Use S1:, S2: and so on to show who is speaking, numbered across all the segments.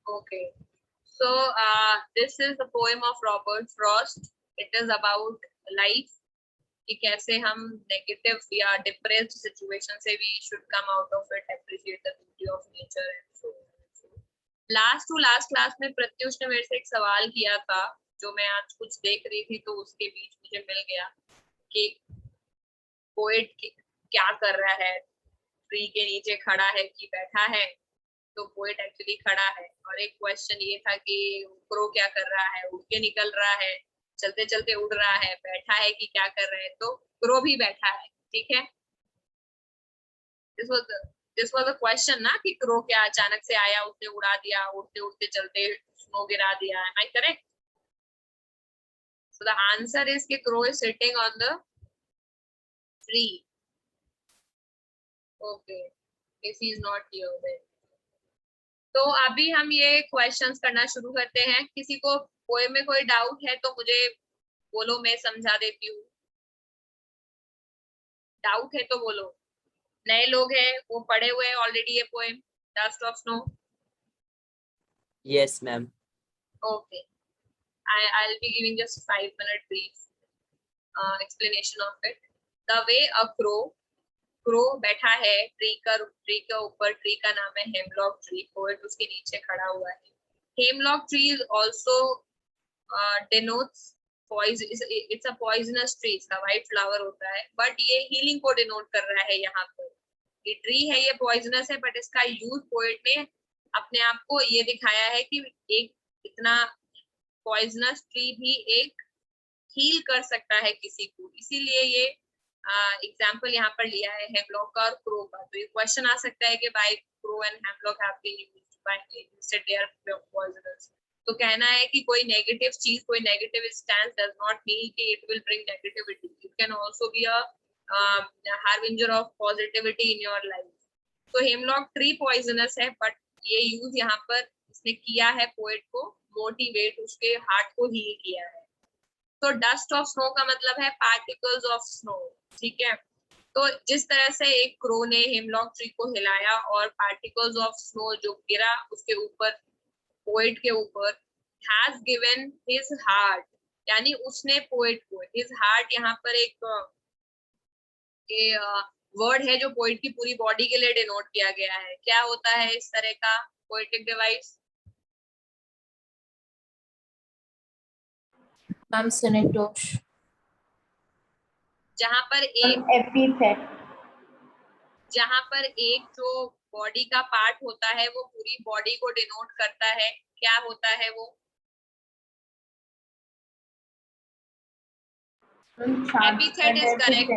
S1: Okay. So this is the poem of Robert Frost. It is about life. कि कैसे हम negative या depressed situation से we should come out of it, appreciate the beauty of nature and so on. Last to last class में प्रत्युष ने मेरे से एक सवाल किया था जो मैं आज कुछ देख रही थी तो उसके बीच मुझे मिल गया कि पोएट क्या कर रहा है, ट्री के नीचे खड़ा है कि बैठा है। तो पोएट एक्चुअली खड़ा है। और एक क्वेश्चन ये था कि क्रो क्या कर रहा है, उड़ के निकल रहा है, चलते चलते उड़ रहा है, बैठा है कि क्या कर रहा है। तो क्रो भी बैठा है, ठीक है। दिस वाज अ क्वेश्चन ना कि क्रो क्या अचानक से आया, उसने उड़ा दिया, उड़ते उड़ते चलते स्नो गिरा दिया। Am I correct? So the answer is कि crow is sitting on the tree. Okay, if he is not here then. तो अभी हम ये क्वेश्चंस करना शुरू करते हैं। किसी को पोएम में कोई डाउट है तो मुझे बोलो, मैं समझा देती हूँ। डाउट है तो बोलो। नए लोग हैं वो पढ़े हुए हैं ऑलरेडी ये poem dust of snow.
S2: Yes, ma'am.
S1: Okay, I'll be giving just 5-minute brief explanation of it. The way a crow बैठा है ट्री के ऊपर। ट्री का नाम है हेमलॉक ट्री। पोएट उसके नीचे खड़ा हुआ है। Hemlock tree is also denotes poison, it's a poisonous tree। इसका व्हाइट फ्लावर होता है, बट ये हीलिंग को डिनोट कर रहा है। यहाँ पर ये ट्री है, ये पॉइजनस है, बट इसका यूज पोएट ने अपने आप को ये दिखाया है कि एक इतना पॉइजनस ट्री भी एक हील कर सकता है किसी को। इसीलिए ये एग्जाम्पल यहाँ पर लिया है हेमलॉक का और क्रो का। तो ये क्वेश्चन आ सकता है कि by crow and hemlock have been used by instead they are poisonous. तो कहना है कि कोई नेगेटिव चीज, कोई negative stance does not mean कि it will bring negativity. It can also be a harbinger of positivity in your life. तो hemlock tree poisonous है, बट ये यूज यहाँ पर इसने किया है पोएट को मोटिवेट, उसके हार्ट को हील किया है। तो डस्ट ऑफ स्नो का मतलब है पार्टिकल्स ऑफ स्नो, ठीक है। तो जिस तरह से एक क्रो ने हेमलॉक ट्री को हिलाया और पार्टिकल्स ऑफ स्नो जो गिरा उसके ऊपर, पोएट के ऊपर, हैज गिवन हिज हार्ट, यानी उसने पोएट को हिज हार्ट, यहाँ पर एक वर्ड है जो पोएट की पूरी बॉडी के लिए डिनोट किया गया है। क्या होता है इस तरह का पोएटिक डिवाइस?
S3: मैम सिनेटोश।
S1: जहां पर एक
S3: एपिथेट।
S1: जहां पर एक जो बॉडी का पार्ट होता है वो पूरी बॉडी को डिनोट करता है। क्या होता है वो? एपिथेट इज करेक्ट,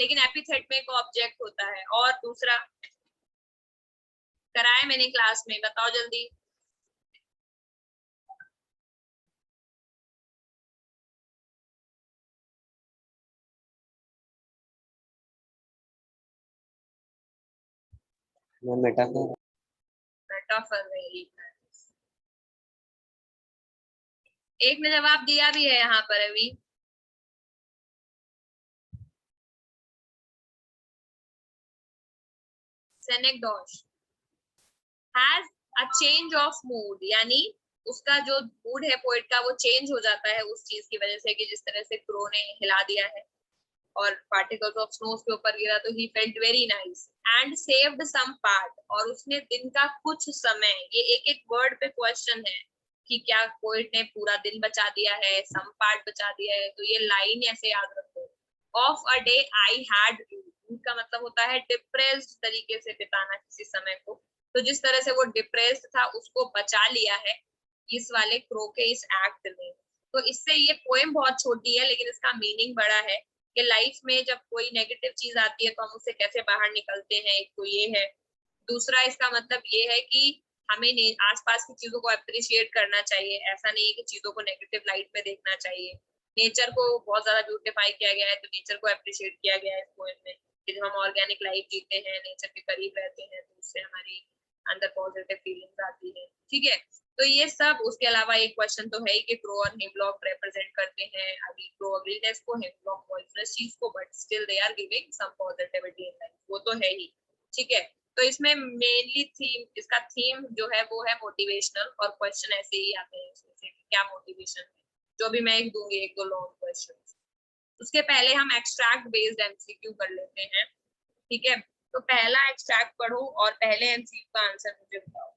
S1: लेकिन एपिथेट में एक ऑब्जेक्ट होता है। और दूसरा कराया मैंने क्लास में, बताओ जल्दी।
S2: मेटाफर।
S1: मेटाफर में एक ने जवाब दिया भी है यहाँ पर अभी। Synecdoche has a change of mood, यानी उसका जो मूड है पोएट का वो चेंज हो जाता है उस चीज की वजह से कि जिस तरह से क्रो ने हिला दिया है और पार्टिकल्स ऑफ स्नो के ऊपर गिरा। तो he felt very nice and saved some part, और उसने दिन का कुछ समय, ये एक एक वर्ड पे क्वेश्चन है कि क्या पोएट ने पूरा दिन बचा दिया है, सम पार्ट बचा दिया है। तो ये लाइन ऐसे याद रखो, of a day I had you का मतलब होता है डिप्रेस्ड तरीके से बिताना किसी समय को। तो जिस तरह से वो डिप्रेस्ड था उसको बचा लिया है इस वाले क्रो के इस एक्ट ने। तो इससे ये पोएम बहुत छोटी है लेकिन इसका मीनिंग बड़ा है कि लाइफ में जब कोई नेगेटिव चीज आती है तो हम उससे कैसे बाहर निकलते हैं। एक तो ये है। दूसरा इसका मतलब ये है कि हमें आसपास की चीजों को अप्रिशिएट करना चाहिए। ऐसा नहीं है कि चीजों को नेगेटिव लाइट में देखना चाहिए। नेचर को बहुत ज्यादा ब्यूटिफाई किया गया है, तो नेचर को अप्रिशिएट किया गया है इस पोएम में कि जब हम ऑर्गेनिक लाइफ जीते हैं, नेचर के करीब रहते हैं, तो उससे हमारी अंदर पॉजिटिव फीलिंग्स आती है, ठीक है। तो ये सब, उसके अलावा एक क्वेश्चन तो है ही कि क्रो और हेमलॉक रिप्रेजेंट करते हैं अभी क्रो अग्रीनेस को, हेमलॉक पॉइजनस चीज को, but still they are giving some positivity in life, वो तो है ही, ठीक है। तो इसमें मेनली थीम, इसका थीम जो है वो है मोटिवेशनल, और क्वेश्चन ऐसे ही आते हैं इसमें से क्या मोटिवेशन है, जो भी मैं एक दूंगी 1-2 लॉन्ग क्वेश्चन। उसके पहले हम एक्सट्रैक्ट बेस्ड एमसीक्यू कर लेते हैं, ठीक है। तो पहला एक्सट्रैक्ट पढ़ो और पहले एमसीक्यू का आंसर मुझे बताओ।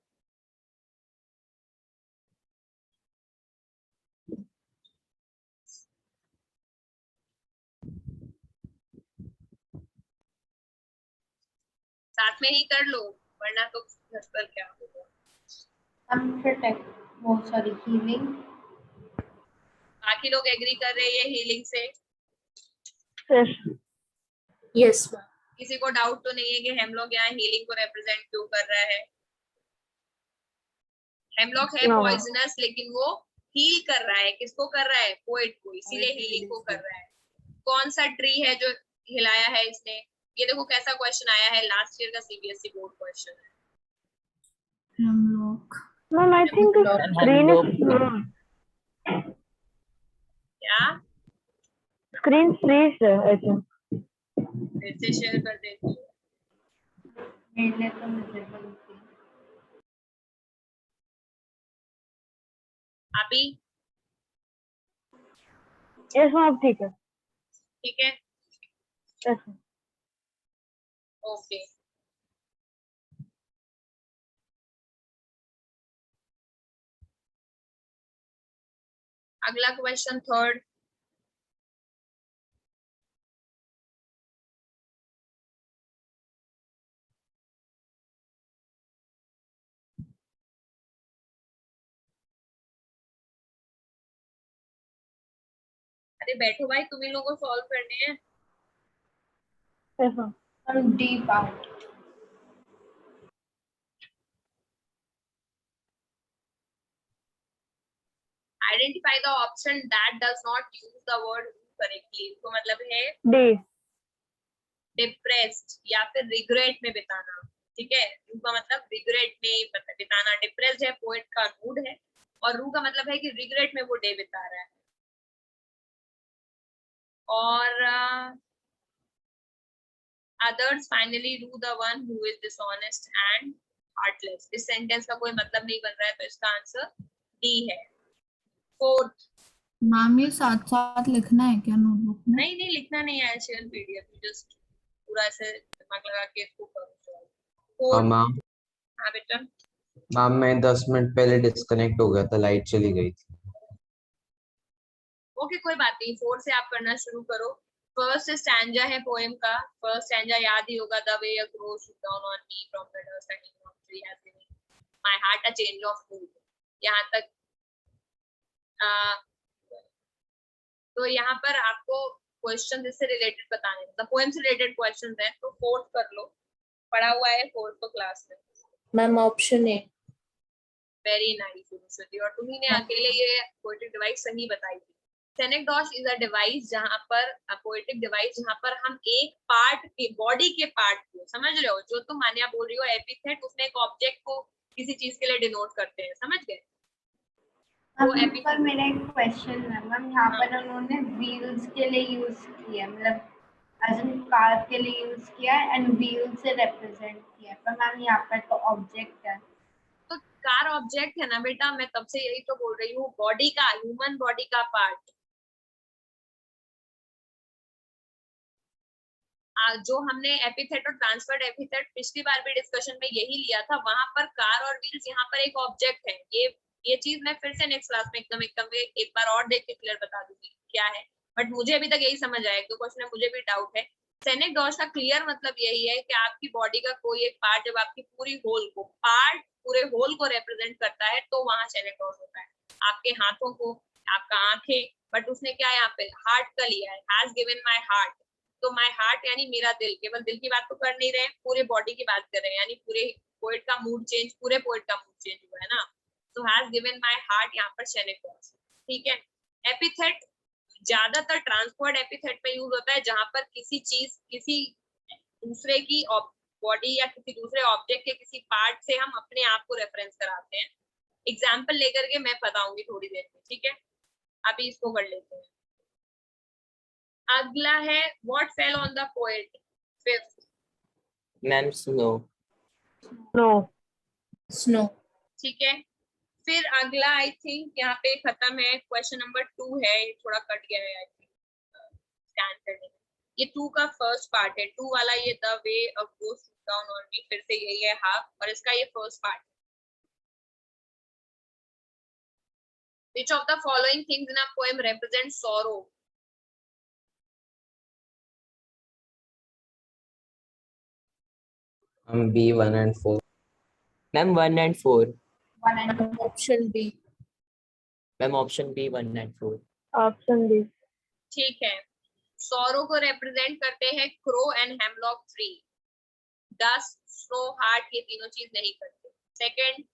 S1: साथ में ही कर लो, वरना तो घर पर क्या होगा।
S2: हीलिंग।
S1: बाकी लोग एग्री कर रहे हैं हीलिंग से?
S2: Yes ma'am.
S1: किसी को डाउट तो नहीं है कि हेमलॉक यहाँ हीलिंग को रिप्रेजेंट क्यों कर रहा है? हेमलॉक है पॉइजनस, लेकिन वो हील कर रहा है, किसको कर रहा है? पोएट को, इसीलिए हीलिंग को कर रहा है। कौन सा ट्री है जो हिलाया है इसने? ये देखो कैसा क्वेश्चन आया है, लास्ट ईयर का सीबीएसई बोर्ड क्वेश्चन है।
S2: Hemlock. Ma'am I think screen is
S1: क्या?
S2: स्क्रीन फ्रीज है आई थिंक।
S1: फिर से शेयर कर देती हूँ।
S2: मेरे तो मिसेबल थी।
S1: अभी
S2: यस मैम ठीक है।
S1: ठीक है,
S2: यस
S1: ओके। अगला क्वेश्चन थर्ड, अरे बैठो भाई, तुम्ही लोगों को सॉल्व करने हैं।
S2: Yes ma'am. Deep out.
S1: Identify the option that does not use the word correctly. इसको मतलब है
S2: डी।
S1: डिप्रेस्ड या फिर रिग्रेट में बिताना, ठीक है। रू का मतलब रिग्रेट में बिताना, डिप्रेस्ड है पोएट का मूड है, और रू का मतलब है कि रिग्रेट में वो डे बिता रहा है। और others finally rue the one who is dishonest and heartless। इस सेंटेंस का कोई मतलब नहीं बन रहा है, तो इसका आंसर डी है। फोर्थ,
S2: मैम ये साथ साथ लिखना है क्या नोटबुक में?
S1: नहीं नहीं लिखना नहीं है, शेयर पीडीएफ, जस्ट पूरा ऐसे दिमाग लगा के इसको करो। Fourth,
S3: ma'am.
S1: हाँ बेटा।
S3: मैम मैं 10 मिनट पहले डिस्कनेक्ट हो गया था, लाइट चली गई थी।
S1: ओके कोई बात नहीं, फोर्थ से आप करना शुरू करो। फर्स्ट स्टैंजा है पोएम का, फर्स्ट स्टैंजा याद ही होगा, the way a crow shoot down on me from the dust hanging from tree has given my heart a change of mood। यहाँ तक तो यहाँ पर आपको क्वेश्चन इससे रिलेटेड बताने, मतलब पोएम से रिलेटेड क्वेश्चंस हैं, तो फोर्थ कर लो, पढ़ा हुआ है फोर्थ को क्लास में।
S2: मैम ऑप्शन ए।
S1: वेरी नाइस सरस्वती, और तुम्ही ने अकेले ये पोएटिक डिवाइस सही बताई थी। सेनेक्डॉश इज अ डिवाइस जहां पर, पोएटिक डिवाइस जहां पर हम एक पार्ट के, बॉडी के पार्ट को, समझ रहे हो, जो तुम मान्या बोल रही हो एपिथेट, उसमें एक ऑब्जेक्ट को किसी चीज के लिए डिनोट करते हैं, समझ गए? वो
S4: पर मेरा एक क्वेश्चन है मैम, यहाँ पर उन्होंने व्हील्स के लिए यूज किया, मतलब एज इन कार के लिए यूज किया एंड व्हील से रिप्रेजेंट किया, पर मैम यहाँ पर तो ऑब्जेक्ट है।
S1: तो कार ऑब्जेक्ट है ना बेटा, मैं तब से यही तो बोल रही हूँ, बॉडी का, ह्यूमन बॉडी का पार्ट। जो हमने एपिथेट और ट्रांसफर्ड एपिथेट पिछली बार भी डिस्कशन में यही लिया था, वहां पर कार और व्हील्स यहाँ पर एक ऑब्जेक्ट है। ये चीज मैं फिर से नेक्स्ट क्लास में एकदम एक बार और देख के क्लियर बता दूंगी क्या है, बट मुझे अभी तक यही समझ आया, तो क्वेश्चन में मुझे भी डाउट है। सेनेक्डॉश का क्लियर मतलब यही है कि आपकी बॉडी का कोई एक पार्ट जब आपकी पूरी होल को, पार्ट पूरे होल को रिप्रेजेंट करता है, तो वहां सेनेक्डॉश होता है। आपके हाथों को, आपका आंखें, बट उसने क्या यहाँ पे हार्ट का लिया है, हैज गिवन माय हार्ट। तो माय हार्ट यानी मेरा दिल, केवल दिल की बात तो कर नहीं रहे, पूरे बॉडी की बात कर रहे हैं, यानी पूरे पोएट का मूड चेंज, पूरे पोएट का मूड चेंज हुआ है ना। तो हैज गिवन माय हार्ट यहाँ पर सेनेक्डॉश, ठीक है। एपिथेट ज्यादातर ट्रांसफर्ड एपिथेट में यूज होता है, जहां पर किसी चीज, किसी दूसरे की बॉडी या किसी दूसरे ऑब्जेक्ट के किसी पार्ट से हम अपने आप को रेफरेंस कराते हैं। एग्जाम्पल लेकर के मैं बताऊंगी थोड़ी देर में, ठीक है। अभी इसको कर लेते हैं। अगला है what fell on the poet, fifth.
S3: Ma'am snow.
S5: No
S2: snow
S1: ठीक है, फिर अगला आई थिंक यहाँ पे खत्म है, क्वेश्चन नंबर 2 है, ये थोड़ा कट गया है आई थिंक स्कैन करने में। ये 2 का फर्स्ट पार्ट है, 2 वाला ये the way of go down on me, फिर से यही है हाफ, और इसका ये first part. Which of the following things in a poem represents sorrow?
S3: हम B1 and 4.
S6: Ma'am 1 and 4.
S4: 1 and 2.
S2: Option B
S6: ma'am option B 1 and 4.
S5: Option B
S1: ठीक है, सॉरो को रिप्रेजेंट करते हैं crow and hemlock tree, dust, snow, heart, ये तीनों चीज नहीं करते। Second,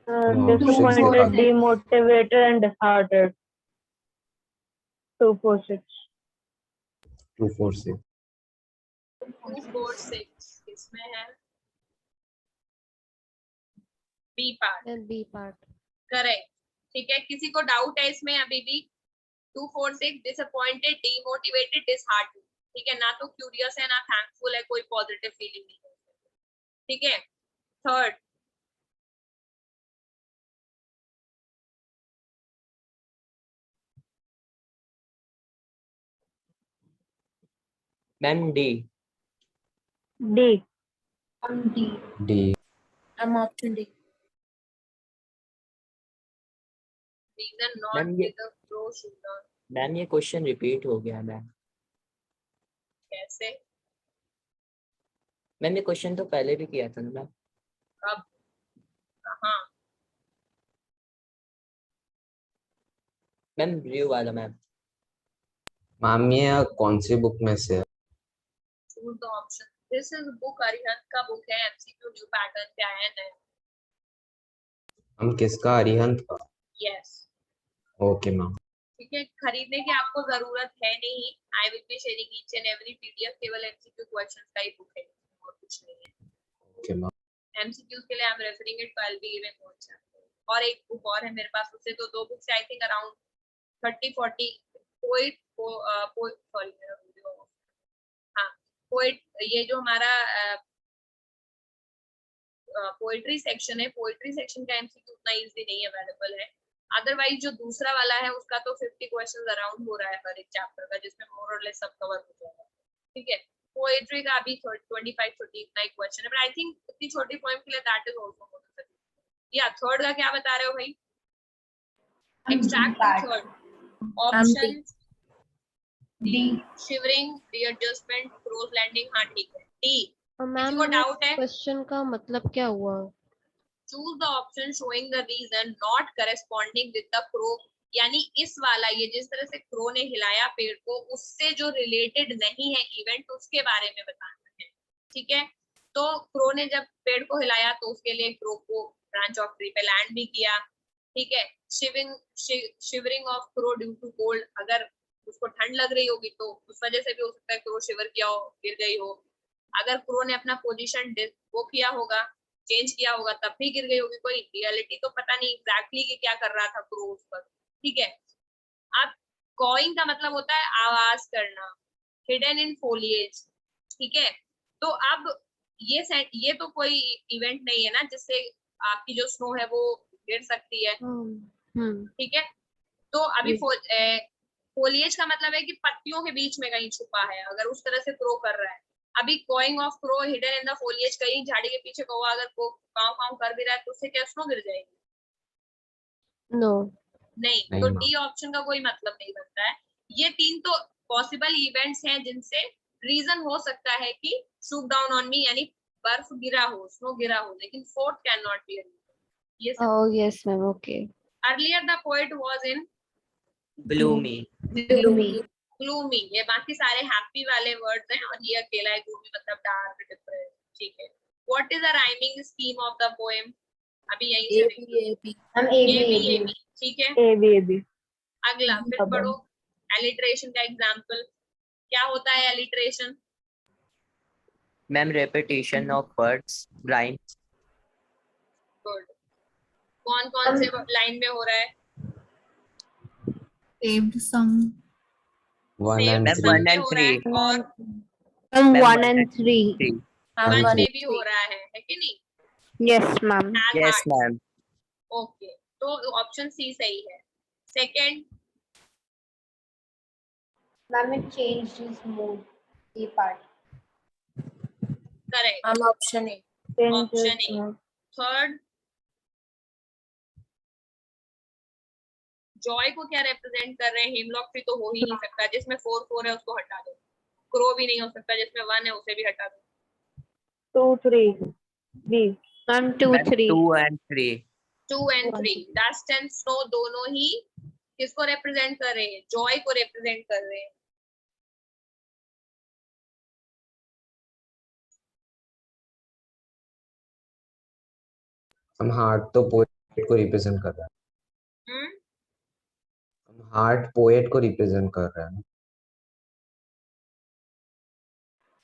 S5: disappointed, demotivated and disheartened. 2, 4, 6.
S3: 2, 4, 6.
S1: 2, 4, 6 इसमें है B part,
S7: B part
S1: correct. ठीक है, किसी को डाउट है इसमें अभी भी? 2, 4, 6 डिसअपॉइंटेड, डीमोटिवेटेड, डिसहार्टेड, ठीक है, ना तो क्यूरियस है ना थैंकफुल है, कोई पॉजिटिव फीलिंग नहीं है। ठीक है, third,
S6: ma'am D.
S5: D.
S4: D.
S3: D.
S2: I'm option D.
S1: Reason not
S6: ma'am ये-
S1: with the pro shooter,
S6: ma'am ये क्वेश्चन रिपीट हो गया मैम.
S1: कैसे?
S6: मैम ये क्वेश्चन तो पहले भी किया था ना मैम.
S1: कब? कहाँ?
S6: मैम रिव्यू वाला मैम.
S3: मैम ये कौन सी बुक में से है?
S1: Choose the option. This is book, Arihant का बुक है, एमसीक्यू न्यू पैटर्न पे आया है नया।
S3: हम किसका? अरिहंत का?
S1: Yes,
S3: okay ma'am.
S1: ठीक है, खरीदने की आपको जरूरत है नहीं, I will be sharing each and every PDF, केवल एमसीक्यू क्वेश्चंस का ही बुक है और कुछ नहीं है।
S3: Okay ma'am.
S1: एमसीक्यूज के लिए I am referring it, I will be giving more chapter. और एक बुक और है मेरे पास, उससे तो 2 books I think around 30-40 poet sorry हाँ पोइट, ये जो हमारा पोएट्री सेक्शन है, पोएट्री सेक्शन का एमसीक्यू उतना इजी नहीं अवेलेबल है। अदरवाइज जो दूसरा वाला है उसका तो 50 क्वेश्चंस अराउंड हो रहा है हर एक चैप्टर का, जिसमें मोर और लेस सब कवर हो जाएगा। ठीक है, पोएट्री का अभी 25-30 इतना ही क्वेश्चन है, बट आई थिंक इतनी छोटी पोएम के लिए that is also more than. या थर्ड का क्या बता रहे हो भाई? Extract third option
S4: D.
S1: Shivering, readjustment, crows landing, हाँ ठीक है। डी,
S7: मैम
S1: किसी को डाउट है?
S7: क्वेश्चन का मतलब क्या हुआ?
S1: Choose the option showing the reason not corresponding with the crow, यानी इस वाला, ये जिस तरह से क्रो ने हिलाया पेड़ को, उससे जो रिलेटेड नहीं है इवेंट, उसके बारे में बताना है। ठीक है, तो क्रो ने जब पेड़ को हिलाया तो उसके लिए क्रो को ब्रांच ऑफ ट्री पे लैंड भी किया। ठीक है, shivering of crow due to cold, अगर उसको ठंड लग रही होगी तो उस वजह से भी हो सकता है क्रो शिवर किया हो, गिर गई हो। अगर क्रो ने अपना पोजीशन वो किया होगा, चेंज किया होगा, तब भी गिर गई होगी। कोई रियलिटी तो पता नहीं एग्जैक्टली कि क्या कर रहा था क्रो उस पर। ठीक है, अब कॉइंग का मतलब होता है आवाज करना, हिडन इन फोलिएज। ठीक है, तो अब ये तो कोई इवेंट नहीं है ना जिससे आपकी जो स्नो है वो गिर सकती है। ठीक है, तो अभी फोलिएज का मतलब है कि पत्तियों के बीच में कहीं छुपा है, अगर उस तरह से क्रो कर रहा है। अभी going of crow hidden in the foliage, कहीं झाड़ी के पीछे कौवा अगर काव काव कर भी रहा है तो उससे क्या स्नो गिर जाएगी?
S7: नो
S1: नहीं,
S3: नहीं
S1: तो
S3: मैम.
S1: डी ऑप्शन का कोई मतलब नहीं बनता है। ये 3 तो पॉसिबल इवेंट्स हैं जिनसे रीजन हो सकता है कि शूट डाउन ऑन मी, यानी बर्फ गिरा हो, स्नो गिरा हो, लेकिन फोर्थ कैन नॉट बी। ये
S7: oh yes ma'am okay.
S1: Earlier the poet was in
S6: bloomy.
S1: Gloomy, ये बाकी सारे हैप्पी वाले वर्ड्स हैं और ये अकेला है ग्लूमी, मतलब डार्क, डिप्रेस। ठीक है, what is the rhyming scheme of the poem? अभी यहीं से
S2: A-B-A-B.
S4: हम
S1: A-B-A-B, ठीक है।
S5: A-B-A-B.
S1: अगला फिर पढ़ो एलिट्रेशन का एग्जांपल। क्या होता है alliteration?
S6: Ma'am repetition of words, rhyme.
S1: Good, कौन कौन से लाइन में हो रहा है?
S2: saved some.
S3: 1 and
S1: Saved
S3: 3.
S1: some
S6: 1
S1: पे
S6: and
S1: हो रहा है
S6: 3.
S1: और
S5: Ma'am,
S6: Ma'am,
S5: 1 and 3.
S6: 3.
S7: हाँ,
S3: And
S1: 1
S3: three.
S1: में भी हो रहा है कि नहीं?
S5: Yes, ma'am.
S1: As
S6: Yes,
S1: heart.
S6: ma'am.
S1: Okay, तो ऑप्शन सी सही है. Second,
S4: Ma'am, it changed his mood. A part.
S1: Correct.
S7: हम option A.
S1: Option A. Third, joy को क्या रिप्रेजेंट कर रहे हैं? हिमलॉक ट्री तो हो ही नहीं सकता, जिसमें 4 4 है उसको हटा दो. क्रो भी नहीं हो सकता, जिसमें 1 है उसे भी हटा दो.
S5: 2, 3. B.
S7: Ma'am 2
S6: Ma'am,
S7: 3.
S6: 2 and 3.
S1: 2 and 3, dust and snow दोनों ही किसको रिप्रेजेंट कर रहे हैं? जॉय को रिप्रेजेंट कर रहे हैं.
S3: हम हार्ट तो पोएट को रिप्रेजेंट कर रहा है.
S1: हम्म,
S3: हम हार्ट पोएट को रिप्रेजेंट कर रहा है.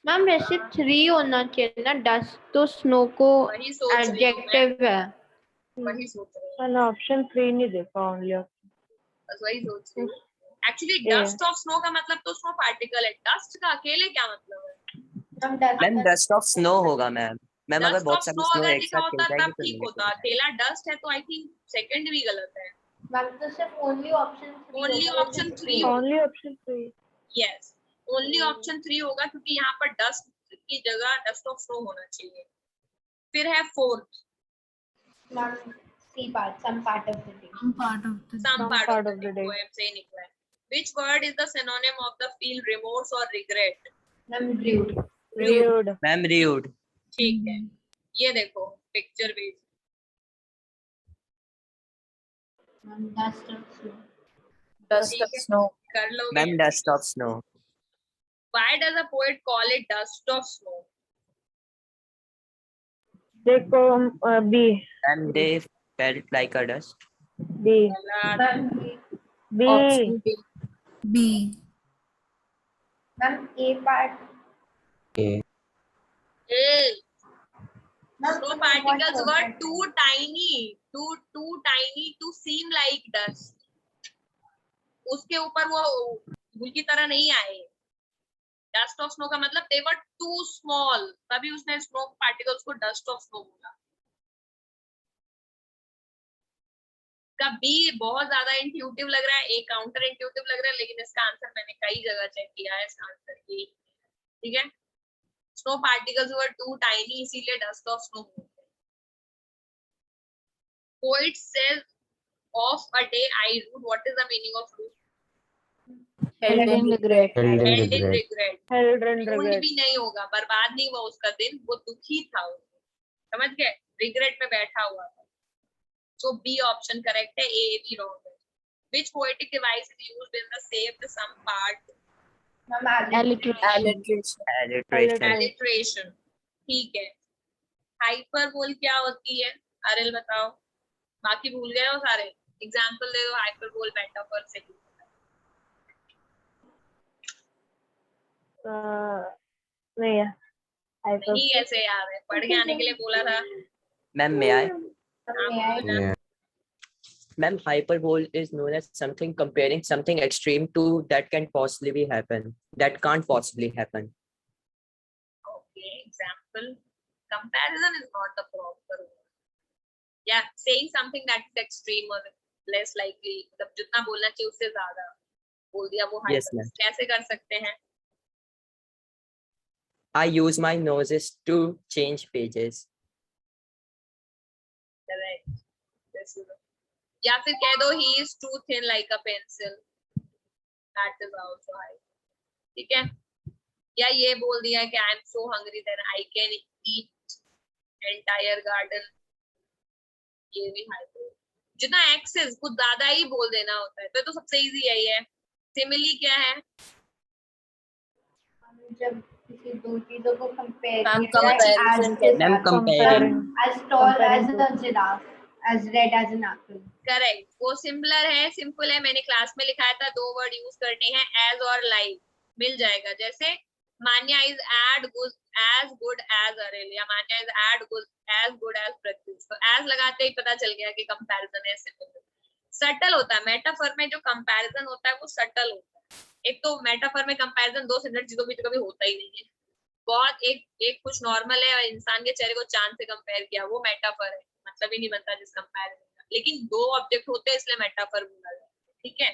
S5: मैम वैसे 3 होना चाहिए ना, डस्ट तो स्नो को
S1: वही सोच रही हूँ मैं,
S5: एडजेक्टिव है.
S1: वही सोच रही हूँ,
S5: मैंने ऑप्शन 3 नहीं देखा ओनली.
S1: बस वही सोच रही हूँ. Actually
S5: Yeah.
S1: Dust of snow का मतलब तो स्नो पार्टिकल है, डस्ट का अकेले क्या मतलब है?
S4: Ma'am, dust.
S6: Ma'am, dust of snow होगा मैम. मैम अगर
S1: डस्ट ऑफ
S6: बहुत
S1: स्नो
S6: सारी स्नो
S1: अगर
S6: एक
S1: लिखा
S6: साथ
S1: होता
S6: गिर जाएगी
S1: तब
S6: तो
S1: ठीक
S6: नहीं
S1: होता,
S6: होगा.
S1: अकेला डस्ट है तो आई थिंक सेकंड भी गलत है.
S4: Ma'am, तो सिर्फ only option 3
S1: Only
S4: होगा,
S1: option
S4: which
S1: 3
S4: is
S1: होगा.
S5: Only option 3.
S1: Yes, only option 3 होगा क्योंकि यहाँ पर डस्ट की जगह डस्ट ऑफ स्नो होना चाहिए. फिर है fourth,
S4: Ma'am, C part, some part of the day.
S2: Some part of the.
S1: some part of the day.
S5: day.
S1: Poem से ही निकला है. Which word is the synonym of the feel remorse or regret?
S4: Ma'am, rude.
S5: Rude.
S6: Ma'am, rude.
S1: ठीक है, ये देखो picture भी
S4: Ma'am, dust of snow.
S7: Dust of snow.
S1: कर लोगे.
S6: Ma'am, dust of snow.
S1: Why does a poet call it dust of snow?
S5: देखो B.
S6: Ma'am, they felt like a dust.
S5: B.
S1: गलत.
S4: Ma'am,
S5: B.
S7: Option B.
S2: B.
S4: ma'am, A part.
S3: A.
S1: Hey,
S4: Ma'am,
S1: snow
S4: what
S1: particles were
S4: was
S1: too tiny to seem like dust. उसके ऊपर वो धूल की तरह नहीं आए. डस्ट ऑफ स्नो का मतलब they were too small, तभी उसने स्नो पार्टिकल्स को डस्ट ऑफ स्नो बोला. का बी बहुत ज्यादा इंट्यूटिव लग रहा है, ए काउंटर इंट्यूटिव लग रहा है, लेकिन इसका आंसर मैंने कई जगह चेक किया है. इसका आंसर ये, ठीक है. Snow particles were too tiny, इसीलिए dust of snow. Poet says of a day I rued. What is the meaning of rued?
S7: Held in regret.
S3: Held in
S1: held in
S3: regret.
S1: Regret.
S5: Held in
S1: rued
S5: regret.
S1: भी नहीं होगा, बर्बाद नहीं हुआ उसका दिन, वो दुखी था. समझ गए? रिग्रेट में बैठा हुआ था. So B option correct है, A भी wrong है. Which poetic device is used in the saved some part?
S4: Ma'am,
S7: Alliteration.
S6: Alliteration.
S1: Alliteration. ठीक है. Hyperbole क्या होती है? अरिल बताओ. बाकी भूल गए हो सारे. Example दे दो hyperbole metaphor से.
S5: नहीं है.
S1: नहीं कैसे याद है? पढ़ के आने के लिए बोला था.
S6: Ma'am, may I?
S4: May I?
S3: Yeah.
S6: Ma'am, hyperbole is known as something comparing something extreme to that can possibly happen. That can't possibly happen.
S1: Okay. Example. Comparison is not the proper word. Yeah, saying something that is extreme or less likely. मतलब जितना बोलना चाहिए उससे ज्यादा बोल दिया, वो
S6: Yes,
S1: hyperbole.
S6: ma'am.
S1: कैसे कर सकते हैं?
S6: I use my noses to change pages.
S1: Correct. This is it. या फिर कह दो he is too thin like a pencil. That is also high. ठीक है. या ये बोल दिया कि I am so hungry that I can eat entire garden. ये भी high. जितना एक्सेस कुछ ज्यादा ही बोल देना होता है, तो सबसे इजी यही है. सिमिली क्या है?
S4: जब किसी दो चीजों को compare
S7: Ma'am,
S4: किया जाए,
S7: comparison
S4: as के
S6: Ma'am,
S4: साथ.
S6: comparing.
S4: As tall as a giraffe, as red as an apple.
S1: Correct. वो सिंपलर है, सिंपल है. मैंने क्लास में लिखाया था, 2 वर्ड यूज करने हैं, एज और लाइक. मिल जाएगा. जैसे Manya is as good as Aril, या Manya is as good as Pratyush. तो एज लगाते ही पता चल गया कि कंपैरिजन है. सटल होता है। मेटाफर में जो कंपैरिजन होता है वो सटल होता है। एक तो मेटाफर में कंपैरिजन दो सेंटर चीजों के बीच कभी होता ही नहीं है। बहुत एक कुछ नॉर्मल है और इंसान के चेहरे को चांद से कंपेयर किया, वो मेटाफर है, मतलब ही नहीं बनता जिस कंपैरिजन का। लेकिन दो ऑब्जेक्ट होते हैं इसलिए मेटाफर बोला जाता है, ठीक है।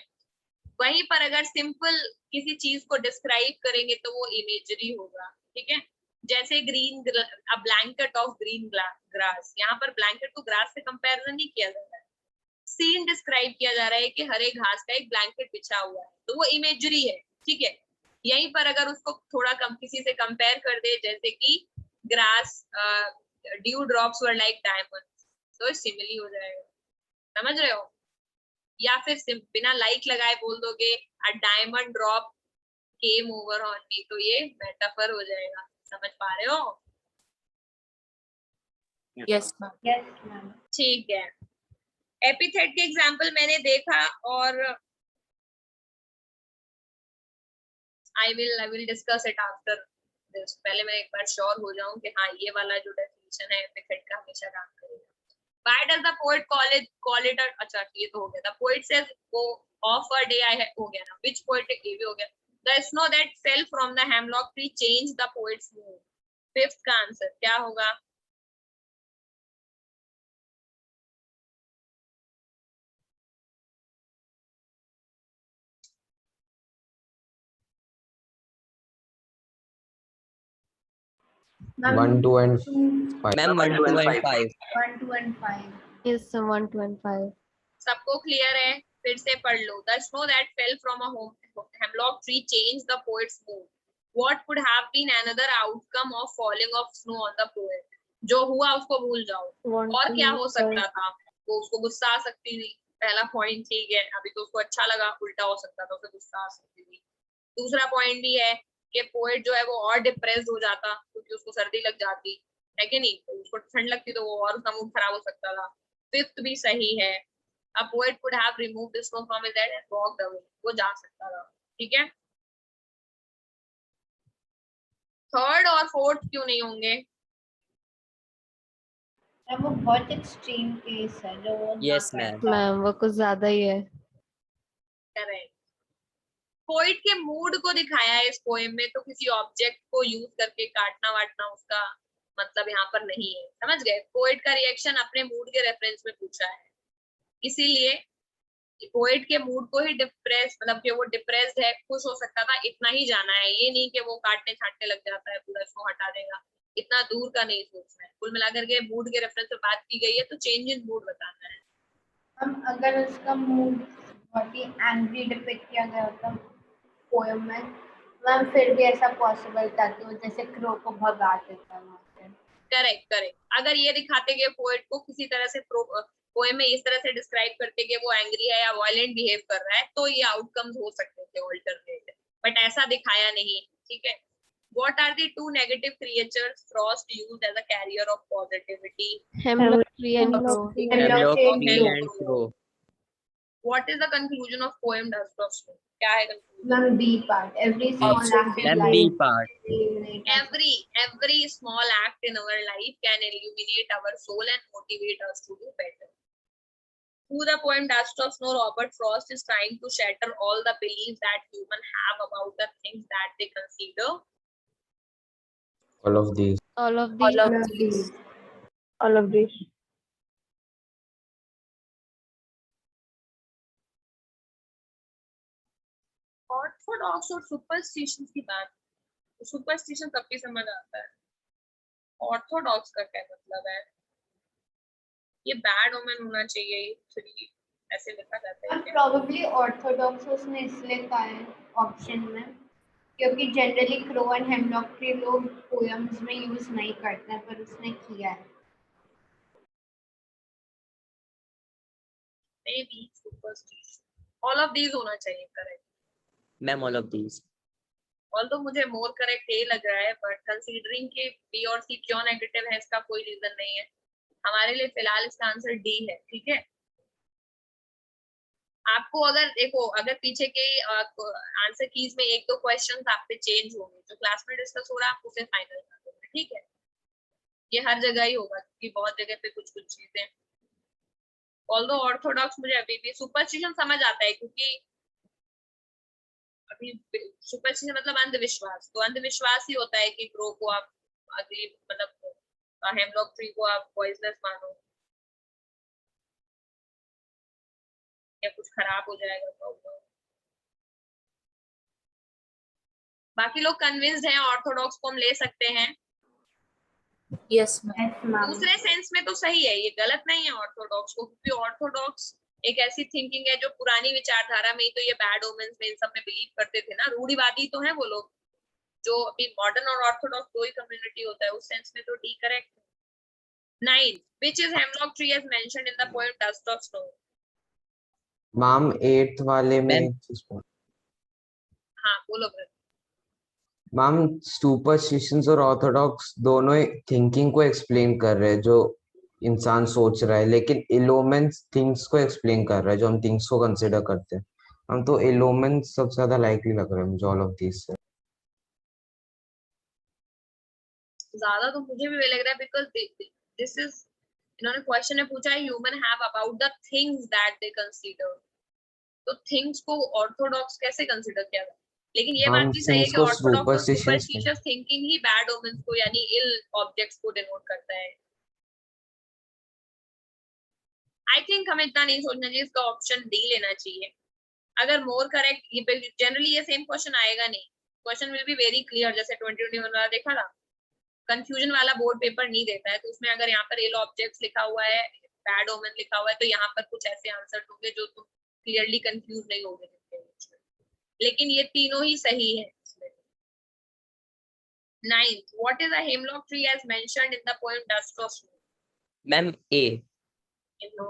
S1: वहीं पर अगर सिंपल किसी चीज को डिस्क्राइब करेंगे तो वो इमेजरी होगा, ठीक है। जैसे green a blanket of green grass, यहाँ पर ब्लैंकेट को ग्रास से कंपैरिजन नहीं किया जा रहा है, सीन डिस्क्राइब किया जा रहा है कि हरे घास का एक ब्लैंकेट बिछा हुआ है, तो वो इमेजरी है, ठीक है। यहीं पर अगर उसको थोड़ा कम किसी से कंपेयर कर दे, जैसे कि grass due drops were like diamonds, तो सिमिली हो जाएगा, समझ रहे हो। या फिर बिना लाइक लगाए बोल दोगे a diamond drop came over on me, तो ये मेटाफर हो जाएगा, समझ पा रहे हो।
S7: Yes, ma'am.
S4: Yes, ma'am.
S1: ठीक है, एपिथेट के एग्जाम्पल मैंने देखा और I will discuss it after this. पहले मैं एक बार श्योर हो जाऊं कि हाँ ये वाला जो डेफिनेशन है एपिथेट का हमेशा काम करेगा। Why does the poet call it अच्छा ये तो हो गया। The poet says of a day हो गया ना, which poetic ये भी हो गया। The snow that fell from the hemlock tree changed the poet's mood। Fifth का आंसर क्या होगा?
S4: Ma'am,
S3: 1, 2 and 5.
S6: Ma'am, 1, 2 and 5.
S4: 1, 2 and 5.
S5: Yes, 1, 2 and 5.
S1: सबको क्लियर है? फिर से पढ़ लो। The snow that fell from a hemlock tree changed the poet's mood। What could have been another outcome of falling of snow on the poet? जो हुआ उसको भूल जाओ। और क्या हो सकता था? वो उसको गुस्सा आ सकती थी, पहला पॉइंट, ठीक है। अभी तो उसको अच्छा लगा, उल्टा हो सकता था, उसे गुस्सा आ सकती थी। दूसरा पॉइंट भी है कि पोएट जो है वो और डिप्रेस्ड हो जाता क्योंकि उसको सर्दी लग जाती है कि नहीं, तो उसको ठंड लगती तो वो और उसका मूड खराब हो सकता था। फिफ्थ भी सही है। A poet could have removed the snow from his head and walked away। वो जा सकता था, ठीक है। थर्ड और फोर्थ क्यों नहीं होंगे?
S4: वो बहुत एक्सट्रीम केस है जो वो ना
S6: Yes, ma'am.
S4: करता।
S5: मैम वो कुछ ज्यादा ही है।
S1: करेक्ट। पोइट के मूड को दिखाया है इस पोएम में, तो किसी ऑब्जेक्ट को यूज करके काटना वाटना उसका मतलब यहाँ पर नहीं है, समझ गए। पोइट का रिएक्शन अपने मूड के रेफरेंस में पूछा है, इसीलिए पोइट के मूड को ही डिप्रेस, मतलब कि वो डिप्रेस्ड है, खुश हो सकता था, इतना ही जाना है। ये नहीं कि वो काटने छाटने लग जाता है, पूरा इसको हटा देगा, इतना दूर का नहीं सोचना है। कुल मिलाकर के मूड के रेफरेंस में बात की गई है, तो चेंज इन मूड बताना है।
S4: हम अगर उसका मूड बहुत ही एंग्री डिपिक्ट किया गया होता पोएम में, मैम फिर भी ऐसा पॉसिबल था कि वो जैसे क्रो को भगा देता वहाँ से।
S1: Correct correct. अगर ये दिखाते कि पोएट को किसी तरह से पोएम में इस तरह से डिस्क्राइब करते कि वो एंग्री है या वायलेंट बिहेव कर रहा है, तो ये आउटकम्स हो सकते थे ऑल्टरनेट, बट ऐसा दिखाया नहीं, ठीक है। What are the two negative creatures Frost used as a carrier of positivity?
S5: Hemlock tree and crow.
S6: Hemlock
S4: Hemlock
S6: tree
S4: tree
S6: and crow.
S1: What is the conclusion of poem Dust of Snow? क्या है conclusion?
S4: Ma'am B part, every small act in
S6: Ma'am, B
S4: लाइफ
S6: part.
S1: Every small act in our life can illuminate our soul and motivate us to do better. Through the poem Dust of Snow, Robert Frost is trying to shatter all the beliefs that humans have about the things that they consider
S3: All of these.
S5: All of these.
S7: All of these. All of these.
S1: Orthodox और superstitions की बात। तो superstition सबकी समझ आता है, Orthodox का क्या मतलब है? ये बैड ओमेन होना चाहिए, थ्री ऐसे लिखा जाता है क्या?
S4: प्रोबेबली ऑर्थोडॉक्स उसने इसलिए कहा है ऑप्शन में क्योंकि generally crow and hemlock tree लोग पोएम्स में यूज नहीं करते हैं, पर उसने किया है।
S1: Maybe superstition. All of these होना चाहिए correct.
S6: Ma'am, all of these.
S1: Although मुझे मोर करेक्ट ये लग रहा है, बट कंसीडरिंग कि बी और सी क्यों नेगेटिव है इसका कोई रीजन नहीं है हमारे लिए। फिलहाल इसका आंसर डी है, ठीक है। आपको अगर देखो, अगर पीछे के आंसर कीज में एक दो क्वेश्चन आपसे चेंज होंगे, जो क्लास में डिस्कस हो रहा है आप उसे फाइनल कर दोगे, ठीक है। ये हर जगह ही होगा क्योंकि बहुत जगह पे कुछ कुछ चीजें ऑल्दो ऑर्थोडॉक्स मुझे अभी भी सुपरस्टिशन समझ आता है, क्योंकि अभी सुपरस्टिशन मतलब अंधविश्वास, तो अंधविश्वास ही होता है कि क्रो को आप अगली मतलब हेमलॉक ट्री को आप पॉइजनस मानो या कुछ खराब हो जाएगा तो। बाकी लोग कन्विंस्ड हैं ऑर्थोडॉक्स को हम ले सकते हैं।
S7: Yes, ma'am.
S4: Yes, ma'am.
S1: दूसरे सेंस में तो सही है, ये गलत नहीं है ऑर्थोडॉक्स को, क्योंकि ऑर्थोडॉक्स एक ऐसी थिंकिंग है जो पुरानी विचारधारा में ही तो ये बैड ओमेंस में इन सब में बिलीव करते थे ना, रूढ़िवादी तो है वो लोग। जो अभी मॉडर्न और ऑर्थोडॉक्स दो ही कम्युनिटी होता है, उस सेंस में तो D correct. 9 which is hemlock tree as mentioned in the poem Dust of Snow?
S3: Ma'am 8th वाले में
S6: Ma'am.
S1: हाँ बोलो brother।
S3: मैम सुपरस्टिशंस और ऑर्थोडॉक्स दोनों थिंकिंग को एक्सप्लेन कर रहे हैं जो इंसान सोच रहा है, लेकिन इलोमेंस थिंग्स को एक्सप्लेन कर रहा है जो हम थिंग्स को कंसिडर करते हैं। हम तो इलोमेंस सबसे ज्यादा लाइकली लग रहा है मुझे ऑल ऑफ दीस से।
S1: ज्यादा तो मुझे भी वही लग रहा है, बिकॉज दिस इज, इन्होंने क्वेश्चन में पूछा है human have about the things that they consider, तो थिंग्स को ऑर्थोडॉक्स कैसे कंसीडर किया जाए? लेकिन ये बात
S3: हम
S1: भी सही है
S3: थिंग्स
S1: कि
S3: को
S1: ऑर्थोडॉक्स और
S3: सुपरस्टिशंस में
S1: सुपरस्टिशियस थिंकिंग ही बैड ओमेंस को यानी इल ऑब्जेक्ट्स को डिनोट करता है। आई थिंक हमें इतना नहीं सोचना चाहिए, इसका ऑप्शन डी लेना चाहिए। अगर मोर करेक्ट, ये जनरली ये सेम क्वेश्चन आएगा नहीं, question will be very clear, जैसे 2021 वाला देखा था, कंफ्यूजन वाला बोर्ड पेपर नहीं देता है, तो उसमें अगर यहाँ पर इल ऑब्जेक्ट्स लिखा हुआ है, बैड ओमेन लिखा हुआ है, तो यहाँ पर कुछ ऐसे आंसर होंगे जो तुम क्लियरली कंफ्यूज नहीं होगे। लेकिन ये तीनों ही सही है। 9th, what is a hemlock tree as mentioned in the poem Dust of Snow?
S6: Ma'am, A.
S1: No.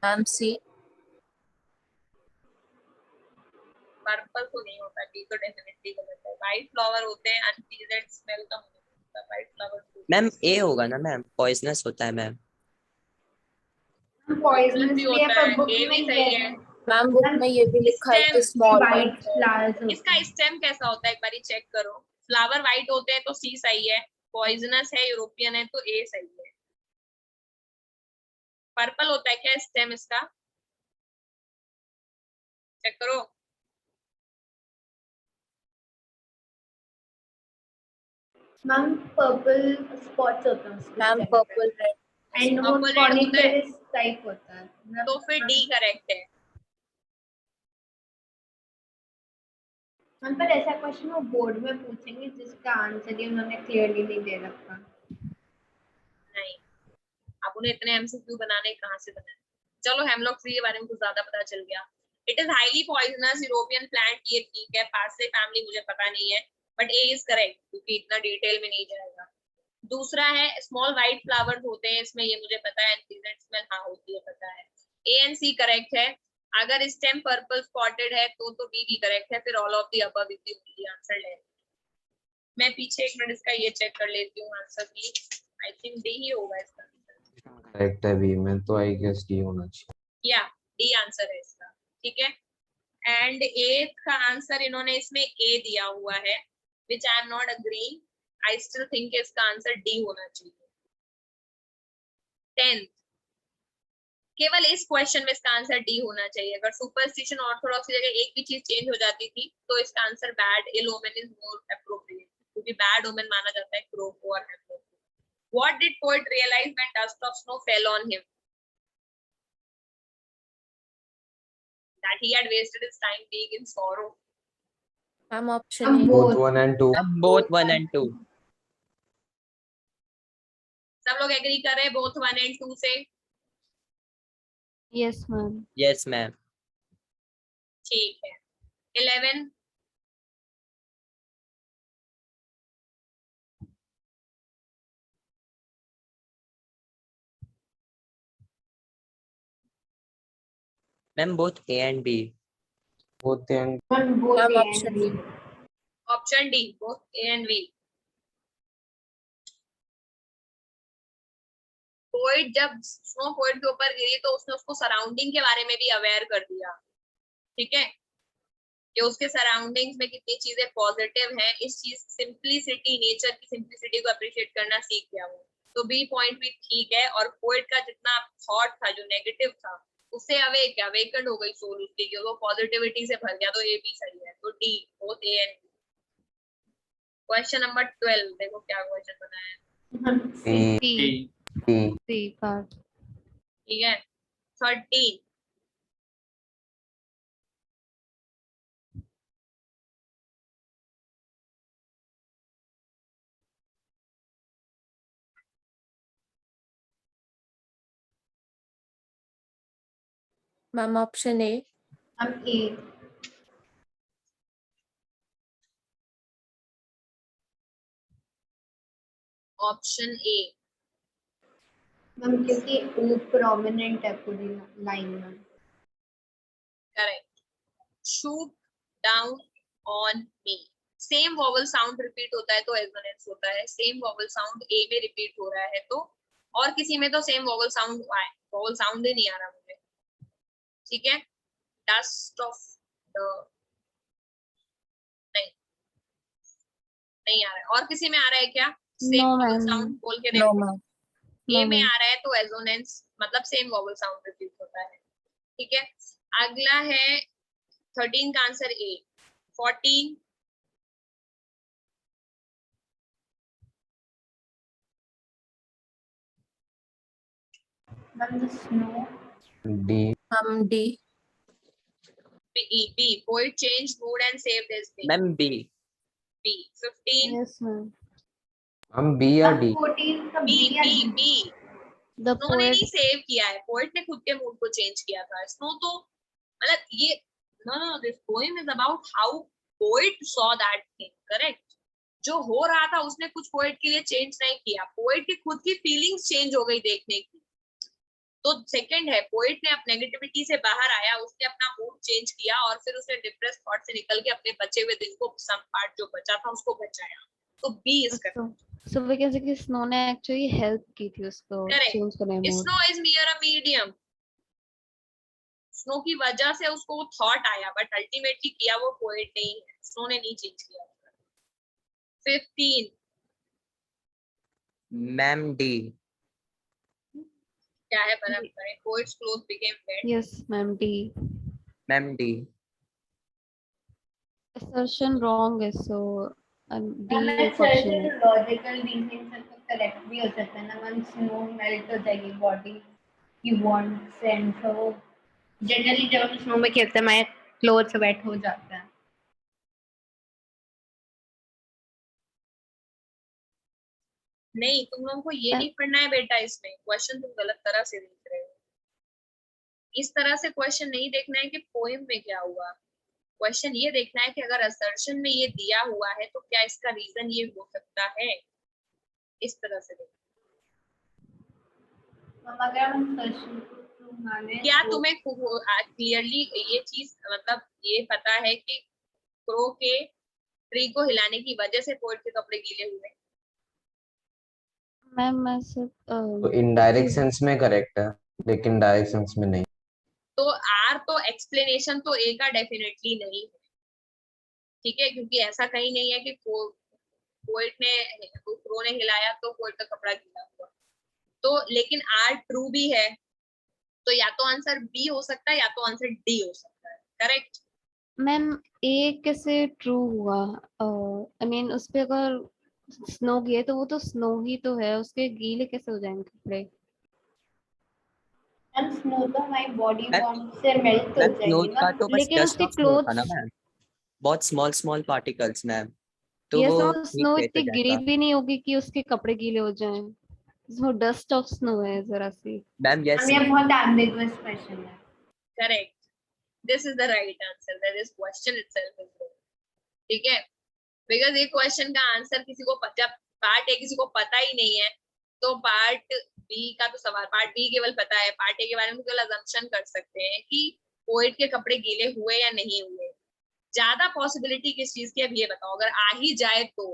S7: Ma'am, C.
S1: Purple तो नहीं होता, डी तो डेफिनेटली गलत है। व्हाइट फ्लावर होते हैं, अनप्लीजेंट स्मेल का होता है व्हाइट फ्लावर।
S6: मैम A होगा ना मैम, पॉइजनस होता है मैम।
S4: पॉइजनस
S1: भी
S4: भी है,
S1: होता
S4: पर
S1: है,
S4: बुक
S1: ये
S4: में
S1: भी
S4: ये
S1: सही है।
S4: है।
S7: मैम बुक में ये भी लिखा है कि स्मॉल
S4: वाइट फ्लावर्स होते
S1: इसका
S4: हैं।
S1: स्टेम कैसा होता है एक बारी चेक करो। फ्लावर व्हाइट होते हैं तो सी सही है, पॉइजनस है, यूरोपियन है तो ए सही है। पर्पल होता है क्या स्टेम इसका? चेक करो।
S4: मैम पर्पल स्पॉट्स होते हैं उसके
S7: मैम
S4: stem पे।
S7: पर्पल रेड
S4: एंड वो
S1: Purple red होता है।
S4: कॉर्निफेरस टाइप होता है।
S1: तो फिर डी करेक्ट है।
S4: मैम पर ऐसा क्वेश्चन वो बोर्ड में पूछेंगे जिसका आंसर ही उन्होंने क्लियरली नहीं दे रखा।
S1: नहीं, अब उन्हें इतने एमसीक्यू बनाने कहाँ से बनाए। चलो हेमलॉक ट्री के बारे में कुछ ज्यादा पता चल गया। It is highly poisonous European plant, ये ठीक है। पार्सले फैमिली मुझे पता नहीं है, बट ए इज करेक्ट क्योंकि इतना डिटेल में नहीं जाएगा। दूसरा है स्मॉल व्हाइट फ्लावर्स होते हैं, इसमें ये मुझे पता है। प्लीजेंट स्मेल हाँ होती है, पता है। ए एंड सी करेक्ट है। अगर स्टेम पर्पल स्पॉटेड है तो बी भी करेक्ट है। फिर all of the above is the only answer ले। मैं पीछे एक मिनट इसका ये चेक कर लेती हूँ आंसर की। आई थिंक डी ही होगा इसका आंसर।
S3: करेक्ट है बी में, तो आई गेस डी होना चाहिए।
S1: या डी आंसर है इसका, ठीक है। एंड एथ का आंसर इन्होंने इसमें ए दिया हुआ है, which I am not agree. I still think इसका आंसर डी होना चाहिए। 10th, केवल इस क्वेश्चन में इसका आंसर डी होना चाहिए। अगर सुपरस्टिशन ऑर्थोडॉक्स की जगह एक भी चीज चेंज हो जाती थी तो इसका answer bad ill omen is more appropriate, क्योंकि बैड ओमेन माना जाता है क्रो को और हेमलॉक को। What did poet realize when dust of snow fell on him? That he had wasted his time being in sorrow.
S7: Ma'am option A.
S3: Both 1 and 2.
S6: Both 1 and 2.
S1: सब लोग agree कर रहे हैं बोथ 1 and 2 से?
S5: Yes, ma'am.
S6: Yes, ma'am.
S1: ठीक है। 11,
S6: Ma'am, both A and B.
S3: Both and
S4: ma'am both
S7: ma'am
S4: A
S7: option
S4: and
S7: D.
S4: B.
S1: Option D both A and B. Poet जब snow poet के ऊपर गिरी तो उसने उसको सराउंडिंग के बारे में भी अवेयर कर दिया, ठीक है, कि उसके सराउंडिंग्स में कितनी चीजें पॉजिटिव हैं। इस चीज सिंप्लिसिटी, नेचर की सिंप्लिसिटी को अप्रिशिएट करना सीख गया वो। तो बी पॉइंट भी ठीक है, और पोएट का जितना थॉट था जो नेगेटिव था उससे अवेक क्या वेकेंट हो गई सोल उसकी, क्योंकि वो पॉजिटिविटी से भर गया, तो ए बी सही है, तो D both A and B. Question number 12 देखो क्या क्वेश्चन बनाया है,
S2: सी सी का
S1: ठीक है। 13
S7: ma'am option A.
S4: Ma'am A.
S1: Option A
S4: ma'am क्योंकि ओ प्रोमिनेंट है पूरी लाइन में।
S1: Correct. Shoot down on me, same vowel sound repeat होता है तो एसोनेंस होता है, सेम वॉवल साउंड ए में रिपीट हो रहा है तो, और किसी में तो same vowel sound vowel sound ही नहीं आ रहा मुझे, ठीक है। डस्ट ऑफ द, नहीं नहीं आ रहा है, और किसी में आ रहा है क्या same
S2: no
S1: vowel
S2: ma'am
S1: sound, बोल के
S7: नो
S1: देखो।
S7: मैम।
S1: ए
S2: नो
S1: में
S2: मैम
S1: आ रहा है तो एसोनेंस मतलब सेम वॉवल साउंड रिपीट होता है, ठीक है। अगला है 13 का answer A. 14
S4: ma'am the snow.
S3: D
S7: हम D.
S1: B, poet changed mood and saved his day.
S6: Ma'am B.
S1: B. 15.
S2: Yes ma'am
S3: हम बी या डी
S4: 14 का
S1: B,
S4: बी या
S1: B,
S4: D?
S1: B.
S2: The
S1: snow ने नहीं
S2: पोएट
S1: सेव किया है, poet ने खुद के मूड को चेंज किया था। स्नो तो मतलब ये, no, this poem is about how poet saw that thing, correct? जो हो रहा था उसने कुछ पोएट के लिए चेंज नहीं किया, पोएट की खुद की फीलिंग्स चेंज हो गई देखने की। तो सेकंड है, पोएट ने अपने नेगेटिविटी से बाहर आया, उसने अपना मूड चेंज किया और फिर उसने डिप्रेस थॉट से निकल के अपने बचे हुए दिन को, सम पार्ट जो बचा था उसको बचाया। तो B is correct.
S2: So we can say कि स्नो ने एक्चुअली हेल्प की थी उसको चेंज करने में
S1: snow is near a medium, snow की वजह से उसको वो थॉट आया, बट अल्टीमेटली किया वो पोएट नहीं है, स्नो ने नहीं चेंज किया। 15
S6: मैम डी।
S1: क्या है बराबर करें, poet's cloth became wet.
S2: Yes ma'am D
S6: ma'am D.
S2: assertion wrong है सो डी
S4: मैम
S2: क्वेश्चन है
S4: लॉजिकल रीजनिंग से तो करेक्ट भी हो सकता है ना मैम। स्नो मेल्ट हो जाएगी बॉडी की वार्म से, एंड so जनरली जब हम स्नो में खेलते हैं हमारे क्लोथ्स वेट हो जाते हैं।
S1: नहीं, तुम लोगों को ये नहीं पढ़ना है बेटा, इसमें क्वेश्चन तुम गलत तरह से देख रहे हो। इस तरह से क्वेश्चन नहीं देखना है कि पोएम में क्या हुआ, क्वेश्चन ये देखना है कि अगर असर्शन में ये दिया हुआ है तो क्या इसका रीजन ये हो सकता है, इस तरह से देखना।
S4: मैम अगर हम क्वेश्चन को प्रूव माने
S1: क्या
S4: तो
S1: तुम्हें क्लियरली ये चीज मतलब ये पता है कि क्रो के ट्री को हिलाने की वजह से पोएट के कपड़े गीले हुए?
S2: मैम मैं सिर्फ
S3: तो इनडायरेक्ट सेंस में करेक्ट है लेकिन डायरेक्ट सेंस में नहीं।
S1: तो आर तो एक्सप्लेनेशन तो ए का डेफिनेटली नहीं है, ठीक है, क्योंकि ऐसा कहीं नहीं है कि पोएट ने, क्रो ने हिलाया तो पोएट का कपड़ा गीला हुआ। तो लेकिन आर ट्रू भी है, तो या तो आंसर बी हो सकता है या तो आंसर डी हो सकता है, करेक्ट।
S2: मैम ए कैसे ट्रू हुआ आई मीन उस पे अगर स्नो गिरे तो वो तो स्नो ही तो है, उसके गीले कैसे हो जाएंगे कपड़े?
S4: मैम स्नो तो हमारी बॉडी
S6: मैम
S4: वार्म से मेल्ट हो
S6: मैम
S4: जाएगी
S6: क्लोथ का
S4: ना।
S6: तो बस
S2: लेकिन
S6: डस्ट
S2: उसके
S6: ऑफ स्नो था ना
S2: क्लोथ्स
S6: मैम, बहुत स्मॉल स्मॉल पार्टिकल्स मैम, तो
S2: ये
S6: वो
S2: सब
S6: ठीक
S2: स्नो
S6: है
S2: इतनी
S6: तो
S2: गिरी
S6: जैसा।
S2: भी नहीं होगी कि उसके कपड़े गीले हो जाएं, वो डस्ट ऑफ स्नो है जरा सी।
S6: मैम यस
S4: मैम ये बहुत एम्बिगुअस क्वेश्चन है।
S1: Correct, this is the right answer, that is question itself is wrong, ठीक है। बिकॉज़ ये क्वेश्चन का आंसर किसी को जब पार्ट ए किसी को पता ही नहीं है तो पार्ट बी का तो सवाल, पार्ट बी केवल पता है, पार्ट ए के बारे में केवल अजम्पशन कर सकते हैं कि पोएट के कपड़े गीले हुए या नहीं हुए। ज्यादा पॉसिबिलिटी किस चीज की, अब ये बताओ, अगर आ ही जाए तो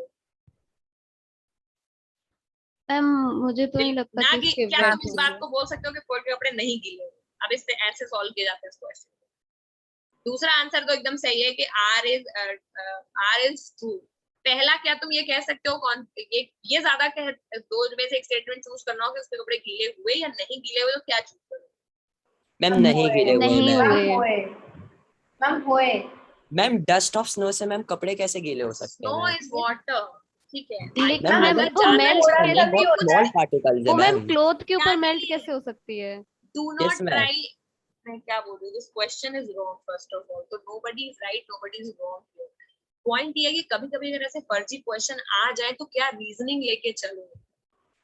S2: मैम मुझे तो नहीं लगता
S1: ना
S2: कि
S1: कि
S2: इसके
S1: क्या
S2: वेट
S1: तुम इस बात को बोल सकते हो कि पोएट के कपड़े नहीं गीले हुए? अब इससे ऐसे सॉल्व किए जाते हैं इस क्वेश्चन को। दूसरा आंसर तो एकदम सही है कि आर इज ट्रू, पहला क्या तुम ये कह सकते हो कौन ये ज्यादा कह दो में से एक स्टेटमेंट चूज करना हो कि उसके कपड़े गीले हुए या नहीं गीले हुए, तो क्या चूज करो?
S6: मैम नहीं गीले हुए
S2: नहीं
S6: मैम।
S2: हुए।
S4: मैम हुए।
S6: मैम डस्ट ऑफ स्नो से मैम कपड़े कैसे गीले हो सकते हैं
S1: स्नो
S6: मैम?
S1: इज वाटर, ठीक है।
S2: लेकिन
S6: मैम
S2: मैम
S6: अगर
S2: वो मेल्ट
S4: थोड़ा सा
S2: कैसे,
S4: भी
S6: बहुत
S4: होता
S6: स्मॉल
S4: है।
S6: पार्टिकल्स है
S2: वो मैम
S6: मैम।
S2: क्लोथ के ऊपर मेल्ट
S1: Exactly.
S2: कैसे हो सकती है?
S1: Do
S6: Yes,
S1: not
S6: ma'am.
S1: try. मैं क्या बोल रही हूँ, this question is wrong first of all. तो nobody is right, nobody is wrong here. Point ये है कि कभी कभी अगर ऐसे फर्जी क्वेश्चन आ जाए तो क्या रीजनिंग लेके चलो।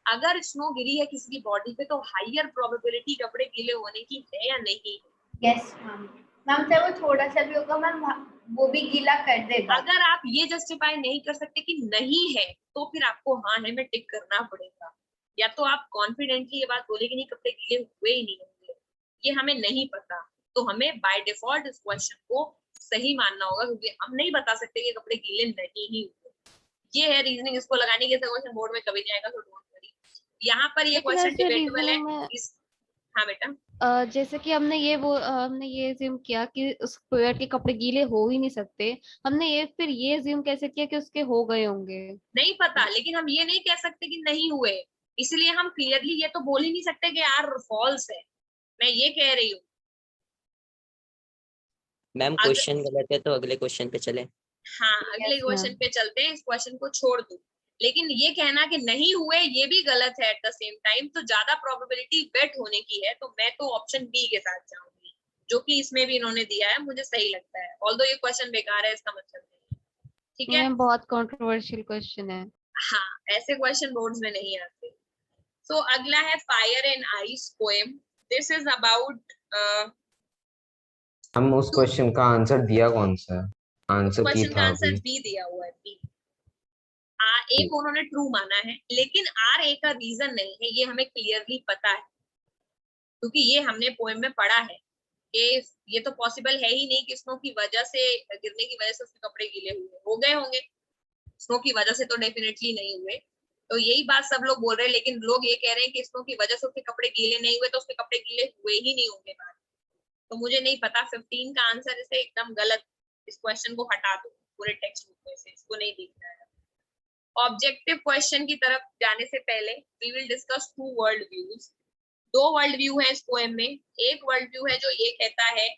S1: अगर स्नो गिरी है किसी की बॉडी पे तो हायर प्रोबेबिलिटी कपड़े गीले होने की है या नहीं?
S4: Yes ma'am. मैम चाहे वो थोड़ा सा भी होगा मैम, वो भी गीला कर देगा।
S1: अगर आप ये जस्टिफाई नहीं कर सकते कि नहीं है तो फिर आपको हाँ है में टिक करना पड़ेगा, या तो आप कॉन्फिडेंटली ये बात बोले कि नहीं कपड़े गीले हुए ही नहीं होंगे, ये हमें नहीं पता, तो हमें बाय डिफॉल्ट इस क्वेश्चन को सही मानना होगा क्योंकि हम नहीं बता सकते कि कपड़े गीले नहीं ही हुए। ये है रीजनिंग, इसको लगाने के क्वेश्चन बोर्ड में कभी नहीं आएगा, तो डोंट वरी। यहाँ पर ये
S2: लेकिन
S1: क्वेश्चन
S2: ऐसे
S1: डिबेटेबल है।
S2: रीजनिंग में
S1: इस हाँ बेटा,
S2: जैसे कि हमने ये अज्यूम किया कि उस पेयर के कपड़े गीले हो ही नहीं सकते, हमने ये फिर ये अज्यूम कैसे किया कि उसके हो गए होंगे?
S1: नहीं पता, लेकिन हम ये नहीं कह सकते कि नहीं हुए, इसलिए हम क्लियरली ये तो बोल ही नहीं सकते कि यार फॉल्स है, मैं ये कह रही हूँ।
S6: मैम क्वेश्चन गलत है तो अगले क्वेश्चन पे चले।
S1: हाँ अगले
S2: Yes,
S1: क्वेश्चन
S2: ma'am.
S1: पे चलते हैं, इस क्वेश्चन को छोड़ दो। लेकिन ये कहना कि नहीं हुए ये भी गलत है एट द सेम टाइम, तो ज्यादा प्रोबेबिलिटी बेट होने की है, तो मैं तो ऑप्शन बी के साथ जाऊंगी, जो कि इसमें भी इन्होंने दिया है, मुझे सही लगता है, ऑल्दो ये क्वेश्चन बेकार है इसका मतलब नहीं है, ठीक है।
S2: मैम बहुत कंट्रोवर्शियल क्वेश्चन है।
S1: हाँ ऐसे क्वेश्चन बोर्ड्स में नहीं आते। सो अगला है fire and ice poem. This is about
S3: हम उस क्वेश्चन का आंसर दिया कौन सा है? आंसर की
S1: क्वेश्चन का
S3: था
S1: आंसर
S3: अभी।
S1: बी दिया हुआ है, बी। ए को उन्होंने ट्रू माना है, लेकिन आर ए का रीजन नहीं है, ये हमें क्लियरली पता है क्योंकि ये हमने पोएम में पढ़ा है कि ये तो पॉसिबल है ही नहीं कि स्नो की वजह से, गिरने की वजह से उसके कपड़े गीले हुए हो गए होंगे, स्नो की वजह से तो डेफिनेटली नहीं हुए। तो यही बात सब लोग बोल रहे हैं, लेकिन लोग ये कह रहे हैं कि स्नो की वजह से उसके कपड़े गीले नहीं हुए, तो उसके कपड़े गीले हुए ही नहीं होंगे बात। तो मुझे नहीं पता, 15 का आंसर इसे एकदम गलत, इस क्वेश्चन को हटा दो पूरे टेक्स्ट बुक में से, इसको नहीं दिखना है। ऑब्जेक्टिव क्वेश्चन की तरफ जाने से पहले we will discuss two world views. दो वर्ल्ड व्यू है इस पोएम में। एक वर्ल्ड व्यू है जो ये कहता है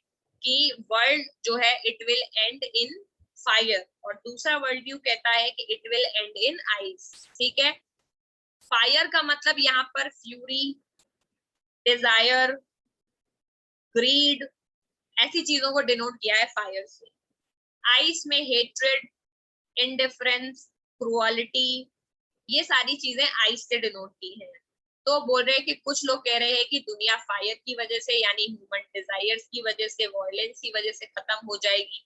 S1: कि वर्ल्ड जो है it will end in fire, और दूसरा वर्ल्ड व्यू कहता है कि it will end in ice, ठीक है। फायर का मतलब यहाँ पर फ्यूरी, डिजायर, ग्रीड, ऐसी चीजों को डिनोट किया है फायर से। आइस में हेट्रेड, इंडिफरेंस, क्रुअलिटी, ये सारी चीजें आइस से डिनोट की हैं। तो बोल रहे हैं कि कुछ लोग कह रहे हैं कि दुनिया फायर की वजह से यानी ह्यूमन डिजायर्स की वजह से, वॉयलेंस की वजह से खत्म हो जाएगी।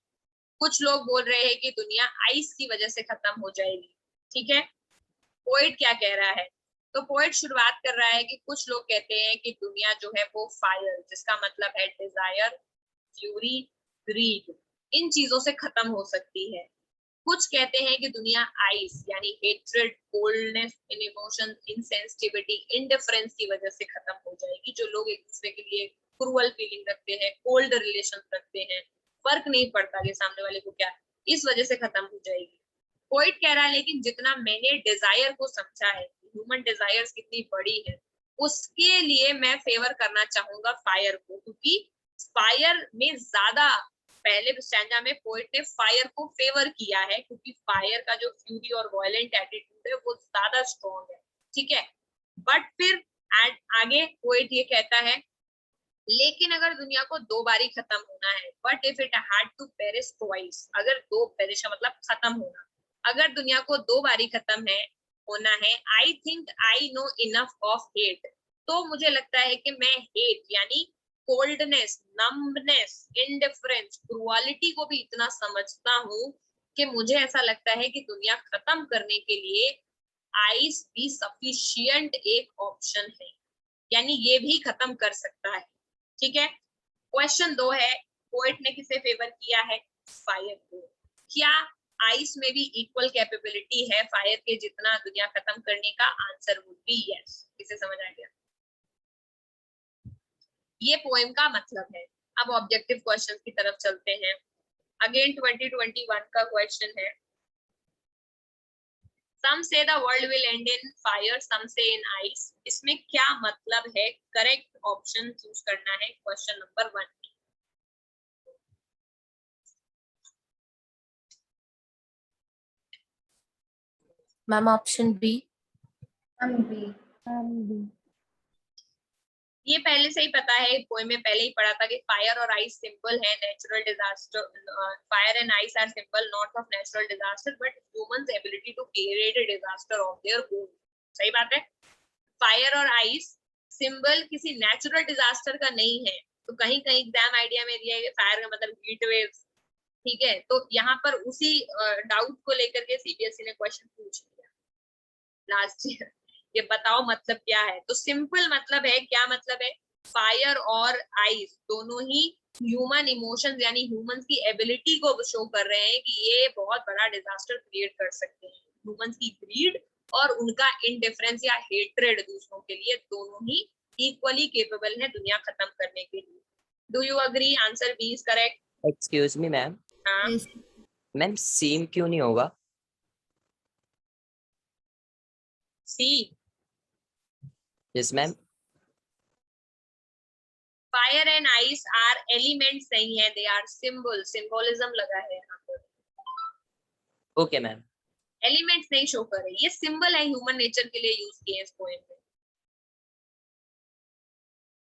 S1: कुछ लोग बोल रहे हैं कि दुनिया आइस की वजह से खत्म हो जाएगी, ठीक है। पोएट क्या कह रहा है? तो पोएट शुरुआत कर रहा है कि कुछ लोग कहते हैं कि दुनिया जो है वो फायर, जिसका मतलब है डिजायर, फ्यूरी, ग्रीड, इन चीजों से खत्म हो सकती है। कुछ कहते हैं कि दुनिया आइस यानी हेट्रेड, कोल्डनेस, इन इमोशन, इनसेंसिटिविटी, इंडिफरेंस की वजह से खत्म हो जाएगी। जो लोग एक दूसरे के लिए क्रूअल फीलिंग रखते हैं, कोल्ड रिलेशन रखते हैं, फर्क नहीं पड़ता कि सामने वाले को क्या, इस वजह से खत्म हो जाएगी। पोइट कह रहा है लेकिन जितना मैंने डिजायर को समझा है, ह्यूमन डिजायर्स कितनी बड़ी है, उसके लिए मैं फेवर करना चाहूंगा फायर को, क्योंकि फायर में ज्यादा, पहले स्टैंजा में पोएट ने फायर को फेवर किया है क्योंकि फायर का जो फ्यूरी और वायलेंट एटीट्यूड है वो ज्यादा स्ट्रॉन्ग है, ठीक है। बट फिर आगे पोएट ये कहता है लेकिन अगर दुनिया को दो बारी खत्म होना है, but if it had to perish twice, अगर दो पेरिश मतलब खत्म होना, अगर दुनिया को दो बारी खत्म है होना है, I think I know enough of hate, तो मुझे लगता है कि मैं हेट यानी कोल्डनेस, नम्बनेस, इंडिफरेंस, क्रुअलिटी को भी इतना समझता हूँ कि मुझे ऐसा लगता है कि दुनिया खत्म करने के लिए आइस भी सफिशिएंट एक ऑप्शन है, यानी ये भी खत्म कर सकता है, ठीक है। क्वेश्चन 2 है, पोएट ने किसे फेवर किया है? फायर को। क्या आइस में भी इक्वल कैपेबिलिटी है फायर के जितना दुनिया खत्म करने का? Answer would be yes. किसे समझ आ गया? ये पोएम का मतलब है। अब ऑब्जेक्टिव क्वेश्चंस की तरफ चलते हैं। अगेन 2021 का क्वेश्चन है। Some say the world will end in fire, some say in ice. इसमें क्या मतलब है? करेक्ट ऑप्शन चूज करना है question number 1.
S7: Ma'am option B.
S4: Ma'am B.
S1: ये पहले से ही पता है, पोएम में पहले ही पढ़ा था कि फायर और आइस सिंबल है natural disaster. Fire and ice are symbol not of natural disaster but humans ability to create a disaster of their own. सही बात है. फायर और आइस सिंबल किसी नेचुरल डिजास्टर का नहीं है. तो कहीं कहीं एग्जाम आइडिया में दिया है कि फायर का मतलब हीट वेव्स. ठीक है, तो यहाँ पर उसी डाउट को लेकर के सीबीएसई ने क्वेश्चन पूछ लिया लास्ट ईयर. ये बताओ मतलब क्या है. तो सिंपल मतलब है, क्या मतलब है, फायर और आइस दोनों ही ह्यूमन इमोशंस यानी ह्यूमंस की एबिलिटी को शो कर रहे हैं कि ये बहुत बड़ा डिजास्टर क्रिएट कर सकते हैं. ह्यूमंस की ग्रीड और उनका इनडिफरेंस या हेट्रेड दूसरों के लिए दोनों ही इक्वली केपेबल है दुनिया खत्म करने के लिए. Do you agree? Answer B is correct.
S6: Excuse me ma'am.
S1: हाँ,
S6: मैम सेम क्यों नहीं होगा?
S1: C.
S6: Yes ma'am.
S1: Fire and ice are elements नहीं है, दे आर सिंबल. सिंबोलिज्म लगा है यहाँ पर.
S6: Okay ma'am.
S1: एलिमेंट्स नहीं शो कर रहे, ये सिंबल है ह्यूमन नेचर के लिए यूज किए इस पोएम में.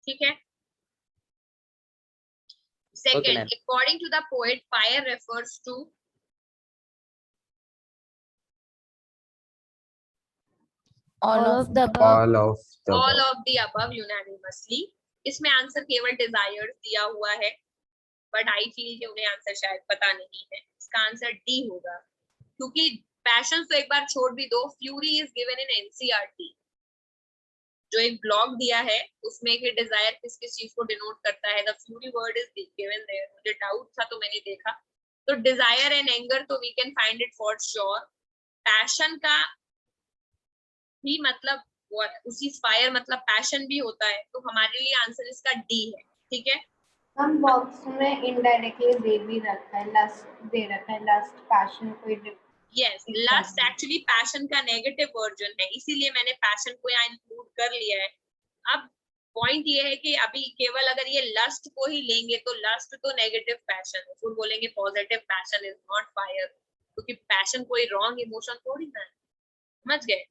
S1: ठीक है. Second,
S6: ma'am.
S1: According to the poet fire refers to
S7: all
S2: All
S7: of
S2: of the above.
S3: all of the
S1: all
S3: above.
S1: Of the above unanimously. इसमें आंसर केवल डिजायर्स दिया हुआ है बट आई फील कि उन्हें आंसर शायद पता नहीं है. इसका आंसर डी होगा क्योंकि पैशन तो एक बार छोड़ भी दो. Fury is given in NCERT. जो एक ब्लॉग दिया है उसमें कि डिजायर किस किस चीज को डिनोट करता है. The fury word is given there. मुझे डाउट था तो मैंने देखा. तो डिजायर एंड एंगर तो we can find it for sure. Passion का भी मतलब उसी फायर मतलब पैशन भी होता है. तो हमारे लिए आंसर इसका डी है. ठीक है.
S4: हम बॉक्स में इनडायरेक्टली दे भी रखा है, लस्ट दे रखा है. लस्ट पैशन कोई
S1: यस, लस्ट एक्चुअली पैशन का नेगेटिव वर्जन है, इसीलिए मैंने पैशन को यहाँ इंक्लूड कर लिया है. अब पॉइंट ये है कि अभी केवल अगर ये लस्ट को ही लेंगे तो लस्ट तो नेगेटिव पैशन है. फिर बोलेंगे positive passion is not fire, क्योंकि पैशन कोई रॉन्ग इमोशन थोड़ी ना है. समझ गए.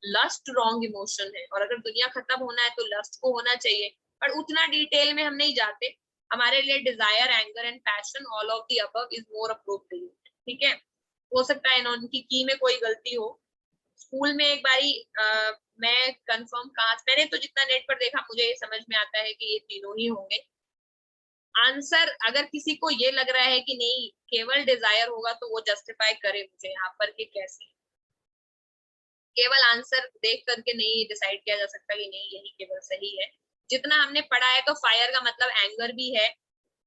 S1: लस्ट रॉन्ग इमोशन है और अगर दुनिया खत्म होना है तो लस्ट को होना चाहिए. पर उतना डिटेल में हम नहीं जाते. हमारे लिए desire, anger and passion all of the above is more appropriate. ठीक है. हो सकता है इनकी की में कोई गलती हो. स्कूल में एक बारी मैं कंफर्म कहा, मैंने तो जितना नेट पर देखा मुझे ये समझ में आता है कि ये तीनों ही होंगे. आंसर अगर किसी को ये लग रहा है कि नहीं केवल डिजायर होगा तो वो जस्टिफाई करे मुझे यहाँ पर कि कैसे. केवल आंसर देख करके नहीं डिसाइड किया जा सकता कि नहीं यही केवल सही है. जितना हमने पढ़ा है तो फायर का मतलब एंगर भी है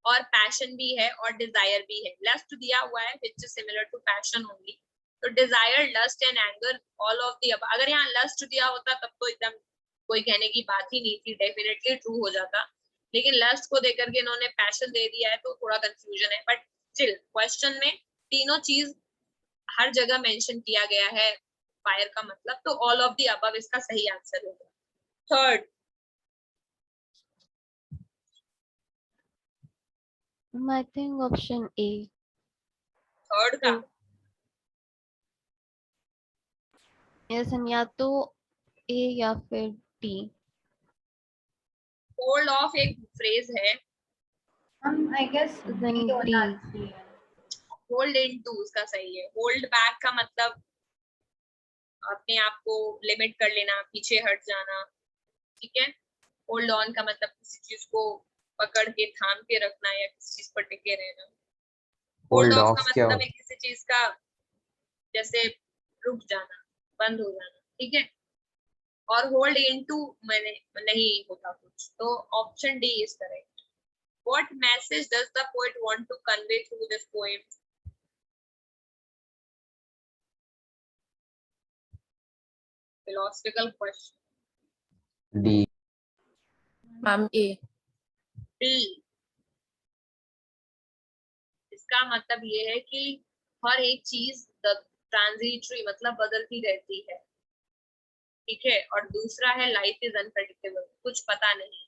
S1: और पैशन भी है और डिजायर भी है. लस्ट दिया हुआ है which is similar to passion only. तो desire, lust and anger all of the above. अगर यहाँ लस्ट दिया होता तब तो एकदम कोई कहने की बात ही नहीं थी, डेफिनेटली ट्रू हो जाता. लेकिन लस्ट को देकर के इन्होंने पैशन दे दिया है तो थोड़ा कंफ्यूजन है. बट स्टिल क्वेश्चन में तीनों चीज हर जगह मेंशन किया गया है फायर का मतलब. तो ऑल ऑफ द अबव इसका सही आंसर होगा. Third,
S2: I think option A.
S1: Third का
S2: Yes, and या तो A या फिर D.
S1: होल्ड ऑफ एक फ्रेज है.
S4: हम आई गेस
S2: Then
S4: डी होना
S2: D.
S4: चाहिए.
S1: होल्ड इन टू उसका सही है. होल्ड बैक का मतलब अपने आप को लिमिट कर लेना, पीछे हट जाना. ठीक है. होल्ड ऑन का मतलब किसी चीज को पकड़ के थाम के रखना या किसी चीज पर टिके रहना. होल्ड
S3: Hold
S1: ऑफ
S3: off
S1: का
S3: क्या
S1: मतलब है किसी चीज का जैसे रुक जाना, बंद हो जाना. ठीक है. और होल्ड इनटू मैंने नहीं होता कुछ. तो option D is correct. What message does the poet want to convey through this poem? Philosophical question.
S3: D.
S7: Ma'am A.
S1: D. इसका मतलब ये है कि हर एक चीज द ट्रांजिटरी मतलब बदलती रहती है, ठीक है। और दूसरा है लाइफ इज अनप्रेडिक्टेबल, कुछ पता नहीं है।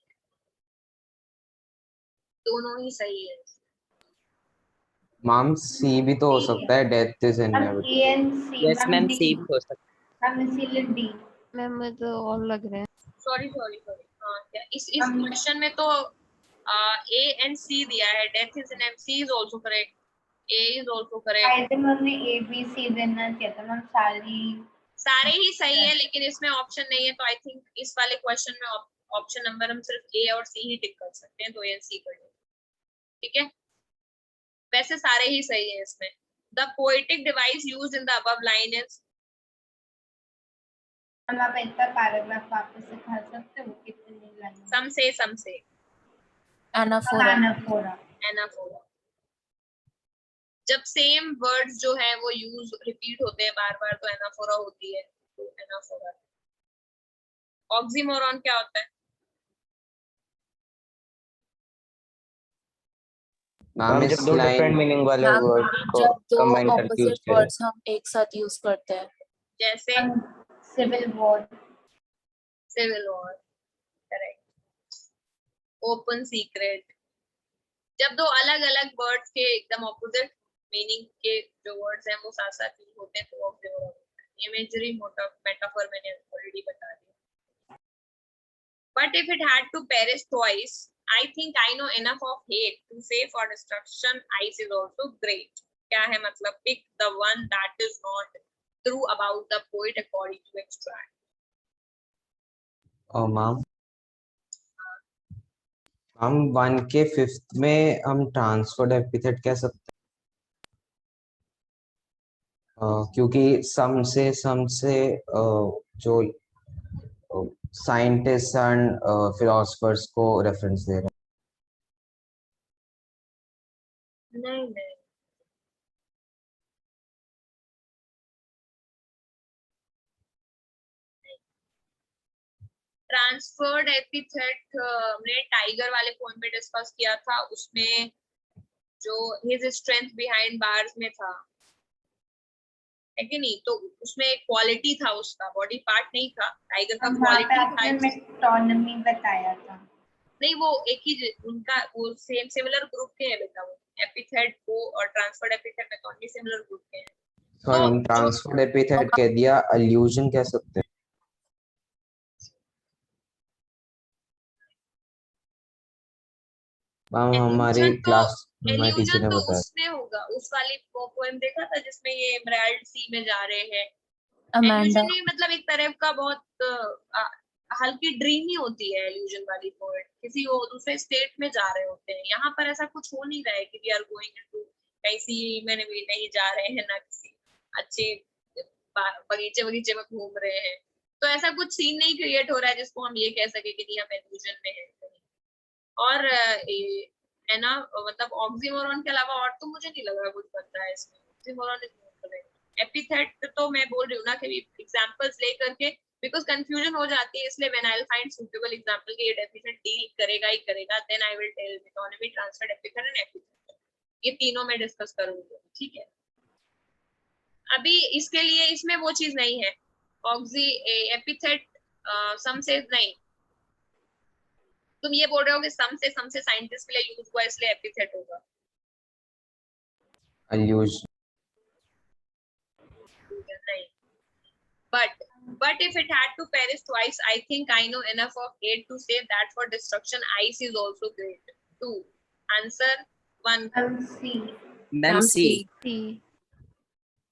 S1: दोनों ही सही है।
S3: मैम सी भी तो हो सकता है, death is
S4: ma'am
S3: inevitable.
S4: A and C
S6: Yes,
S4: ma'am
S6: ma'am.
S4: D
S6: C हो सकता
S4: मैम इसीलिए डी
S2: मैम मुझे तो और लग रहा है।
S1: सॉरी हाँ क्या इस
S4: हम-
S1: क्वेश्चन में तो ए एंड सी दिया है, death is in C is also correct, A is also correct,
S4: I think हमने ए बी सी देना चाहिए था मैम, सारी
S1: सारे ही सही है लेकिन इसमें ऑप्शन नहीं है, तो आई थिंक इस वाले क्वेश्चन में ऑप्शन नंबर हम सिर्फ ए और सी ही टिक कर सकते हैं, तो ए एंड सी कर लेंगे, ठीक है। वैसे सारे ही सही है इसमें। The poetic device used in the above line is,
S4: हम आप इतना पैराग्राफ वापस सिखा सकते हो कितनी लाइन
S1: सम से
S7: Anaphora.
S4: Anaphora
S1: anaphora. जब सेम वर्ड्स जो है वो यूज रिपीट होते हैं बार बार तो एनाफोरा होती है, तो एनाफोरा। ऑक्सीमोरॉन क्या होता है?
S3: मैम
S8: जब
S3: इस
S8: दो डिफरेंट
S3: लाइन
S8: मीनिंग वाले
S7: मैम
S8: वर्ड्स को
S7: जब दो
S8: कंबाइन करके यूज
S7: ऑपोजिट
S8: किया
S7: वर्ड्स हम एक साथ यूज करते हैं।
S1: जैसे
S4: civil war
S1: civil war, correct. Open secret. जब दो अलग अलग वर्ड्स के एकदम ऑपोजिट मीनिंग के जो वर्ड्स हैं वो साथ साथ यूज होते हैं तो ऑक्सीमोरॉन होता है। इमेजरी मेटाफर मैंने ऑलरेडी बता दिया। But if it had to perish twice, I think I know enough of hate to say for destruction ice is also great. क्या है मतलब? Pick the one that is not true about the poet according to extract.
S3: Ma'am हम 1 के 5th में हम transferred epithet कह सकते हैं, क्योंकि सम से जो साइंटिस्ट एंड फिलोसफर्स को रेफरेंस दे रहे
S1: नहीं ट्रांसफर्ड एपिथेट हमने टाइगर वाले पोएम में डिस्कस किया था, उसमें जो हिज स्ट्रेंथ बिहाइंड बार्स में था, है कि नहीं? तो उसमें एक क्वालिटी था, उसका बॉडी पार्ट नहीं था, टाइगर का
S4: हम वहाँ पे
S1: क्वालिटी
S4: आपने
S1: था।
S4: मेटोनमी बताया था
S1: नहीं वो एक ही उनका वो सेम सिमिलर ग्रुप के हैं बेटा, वो एपिथेट को और ट्रांसफर्ड एपिथेट में तो सिमिलर ग्रुप के हैं।
S3: हैं। सॉरी हम ट्रांसफर्ड एपिथेट कह दिया, अल्यूजन कह सकते हैं। मैम हमारी क्लास हमारी टीचर
S1: एल्यूजन
S3: ने
S1: तो
S3: बताया।
S1: उसमें होगा, उस वाली पोएम देखा था जिसमें ये एमराल्ड सी में जा रहे हैं।
S7: Amanda.
S1: एल्यूजन ही मतलब एक तरह का बहुत हल्की ड्रीम ही होती है एल्यूजन वाली पोएट, किसी वो दूसरे स्टेट में जा रहे होते हैं। यहाँ पर ऐसा कुछ हो नहीं रहा है कि वी आर गोइंग इनटू कहीं सी में भी नहीं जा रहे हैं, ना किसी अच्छे बगीचे बगीचे में घूम रहे हैं, तो ऐसा कुछ सीन नहीं क्रिएट हो रहा है जिसको हम ये कह सके कि नहीं हम एल्यूजन में हैं। और है ना, मतलब ऑक्सीमोरॉन के अलावा और तो मुझे नहीं लग रहा कुछ बनता है इसमें। Oxymoron is not correct. Epithet तो मैं बोल रही हूँ ना कि एग्जांपल्स ले करके, बिकॉज कंफ्यूजन हो जाती है, इसलिए when I will find suitable example कि ये डेफिनेट डील करेगा ही करेगा, then I will tell metonymy, transferred epithet and epithet, ये तीनों मैं डिस्कस करूंगी, ठीक है। अभी इसके लिए इसमें वो चीज नहीं है, ऑक्सी एपिथेट सम से नहीं। तुम ये बोल रहे हो कि सम से साइंटिस्ट के लिए यूज हुआ इसलिए एपिथेट होगा,
S3: अल्यूजन
S1: नहीं। But if it had to perish twice, I think I know enough of hate to say that for destruction ice is also great. 2. Answer 1.
S4: हम सी
S6: Ma'am, C.
S2: C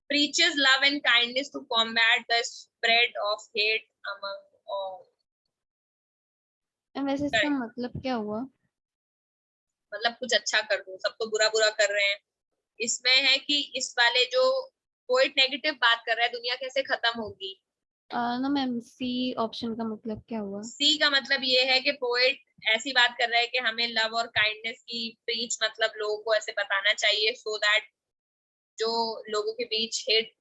S1: Preaches love and kindness to combat the spread of hate among all.
S2: वैसे इसका
S1: Correct.
S2: मतलब क्या हुआ?
S1: मतलब कुछ अच्छा कर दो, सब तो बुरा बुरा कर रहे हैं। इसमें है कि इस वाले जो पोइट नेगेटिव बात कर रहा है, दुनिया कैसे खत्म होगी।
S2: ना मैम सी ऑप्शन का मतलब क्या हुआ?
S1: सी का मतलब ये है कि पोएट ऐसी बात कर रहा है कि हमें लव और काइंडनेस की प्रीच, मतलब लोगों को ऐसे बताना चाहिए सो दैट जो लोगों के बीच हेट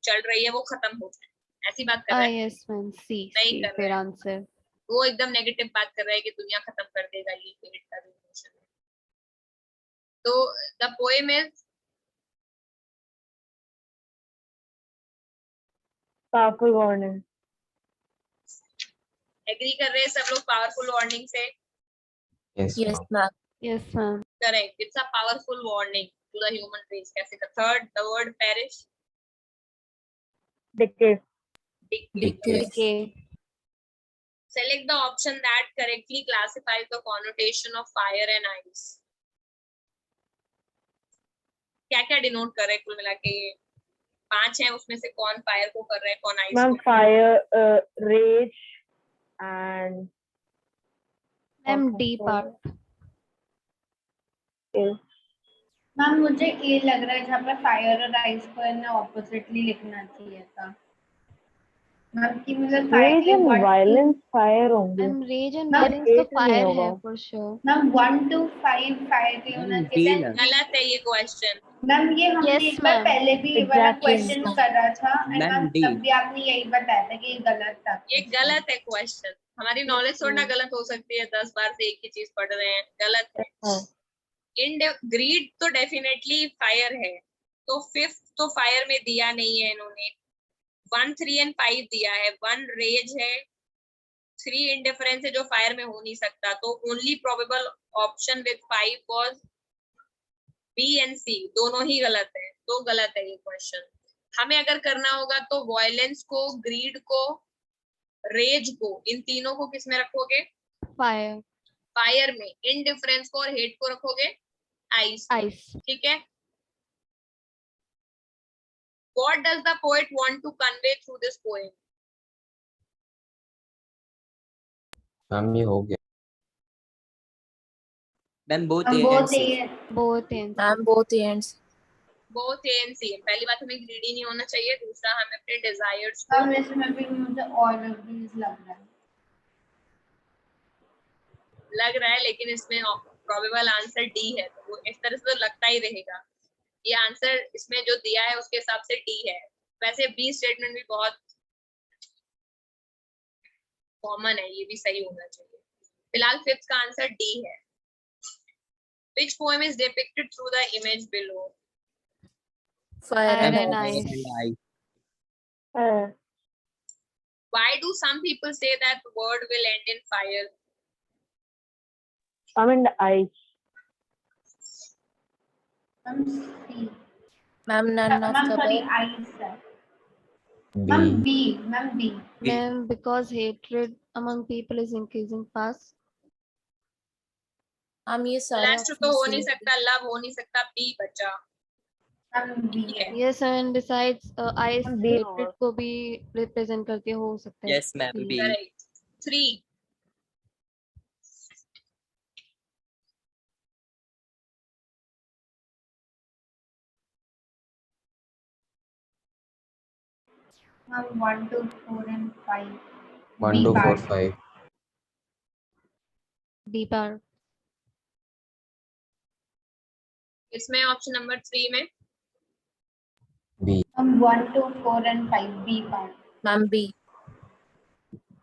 S1: चल रही है वो खत्म हो जाए, ऐसी बात कर रहा है।
S2: यस मैम सी
S1: नहीं
S2: सी
S1: कर
S2: फिर
S1: रहा है,
S2: आंसर।
S1: वो एकदम नेगेटिव बात कर रहा है कि दुनिया खत्म कर देगा ये हेट का इमोशन। तो the poem is
S8: powerful warning.
S1: Agree कर रहे हैं सब लोग पावरफुल वार्निंग से?
S3: Yes,
S7: Yes,
S3: ma'am.
S7: ma'am.
S2: Yes, ma'am.
S1: Correct, it's a powerful warning to the human race. कैसे का third the word perish?
S8: Decay.
S7: Decay.
S2: Decay.
S1: Select the option that correctly classifies the connotation of fire and ice. क्या क्या denote कर रहे हैं कुल मिला के ये 5 हैं, उसमें से कौन फायर को कर रहा है, कौन आइस
S8: Ma'am,
S1: को कर रहा
S8: fire, rage, and
S2: Ma'am,
S8: okay,
S2: D
S8: so
S2: part.
S8: is
S4: ma'am मुझे ये लग रहा है जहाँ पे फायर और आइस को है ना ऑपोजिटली लिखना चाहिए था मैम कि मतलब
S8: rage and violence fire होंगे.
S2: Ma'am, rage and
S4: Ma'am,
S2: violence तो
S8: eight नहीं
S2: fire
S8: होगा.
S2: है for sure.
S4: Ma'am 1 to 5 fire के होना
S6: Ma'am,
S4: चाहिए
S6: D
S1: है? गलत है ये क्वेश्चन.
S4: मैम ये हमने
S2: Yes,
S4: एक बार
S2: ma'am.
S4: पहले भी ये वाला
S8: Exactly.
S4: Question
S7: Yes, ma'am.
S4: करा था एंड
S6: Ma'am,
S4: मैम
S6: D.
S4: तब भी आपने यही बताया था कि ये गलत था
S1: ये गलत है क्वेश्चन. हमारी नॉलेज थोड़ा गलत हो सकती है, 10 बार से एक ही चीज पढ़ रहे हैं. गलत है.
S8: हाँ.
S1: ग्रीड तो डेफिनेटली फायर है, तो फिफ्थ तो फायर में दिया नहीं है इन्होंने. 1, 3 and 5 दिया है. 1 रेज है, 3 इंडिफरेंस है जो फायर में हो नहीं सकता. तो only probable option with 5 was B and C. दोनों ही गलत है, तो गलत है ये क्वेश्चन. हमें अगर करना होगा तो वॉयलेंस को, ग्रीड को, रेज को, इन तीनों को किस में रखोगे?
S2: Fire.
S1: फायर में. इनडिफरेंस को और हेट को रखोगे आइस.
S2: Ice.
S1: ठीक है. What does the poet want to convey through this poem?
S3: Ma'am ये हो गया.
S6: Ma'am, both
S4: हम
S6: A
S4: वो
S6: and C.
S2: Both ends.
S7: Ma'am, both ends.
S1: Both A and C. पहली बात हमें ग्रीडी नहीं होना चाहिए. दूसरा हमें अपने डिजायर्स को
S4: मैम इसमें भी मुझे ऑल ऑफ दीज लग रहा है
S1: लग रहा है, लेकिन इसमें प्रोबेबल आंसर डी है, तो वो इस तरह से तो लगता ही रहेगा. ये आंसर इसमें जो दिया है उसके हिसाब से डी है. वैसे बी स्टेटमेंट भी बहुत कॉमन है, ये भी सही होना चाहिए. फिलहाल फिफ्थ का आंसर डी है. Which poem is depicted through the image below?
S7: Fire
S2: Fire
S7: and
S2: and
S7: ice.
S2: ice.
S6: And I.
S1: Why do some people say that word will end in fire?
S8: I'm in the ice.
S4: Ma'am C
S7: Ma'am, none of
S4: ma'am
S7: the
S4: sorry
S7: above.
S4: Ice है ma'am
S3: B.
S4: B ma'am B
S2: Ma'am, because hatred among people is increasing fast.
S7: Ma'am, ये सारे
S1: Last तो हो नहीं
S7: options
S1: सकता, love हो नहीं सकता, बी बचा.
S4: मैम बी है
S2: Yes, and besides, ice
S8: Ma'am, B
S2: hatred को भी represent करके हो सकता है.
S6: Yes, ma'am, B.
S1: Correct. 3.
S4: Ma'am 1 to 4 and 5
S3: 1, 2, 4, 5.
S2: D part.
S1: इसमें ऑप्शन नंबर 3 में
S3: B.
S4: Ma'am 1 to 4 and 5 B part
S7: Ma'am, B.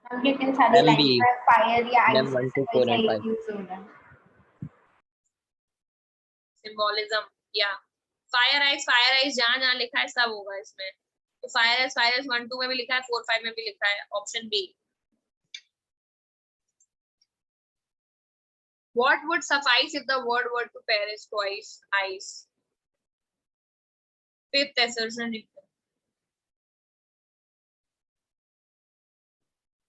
S4: हम लेकिन सारे
S6: Ma'am,
S4: लाइन
S6: B.
S4: में फायर या
S6: Ma'am,
S4: आइस
S6: 1, 2,
S4: से
S6: 4 and
S4: सही
S6: 5.
S4: यूज हो रहा है
S1: सिंबोलिज्म या फायर आइस जहाँ जहाँ लिखा है सब होगा इसमें. तो फायर आइस 1, 2 में भी लिखा है, 4, 5 में भी लिखा है. Option B. What would suffice if the word were to perish twice? Ice. Fifth assertion.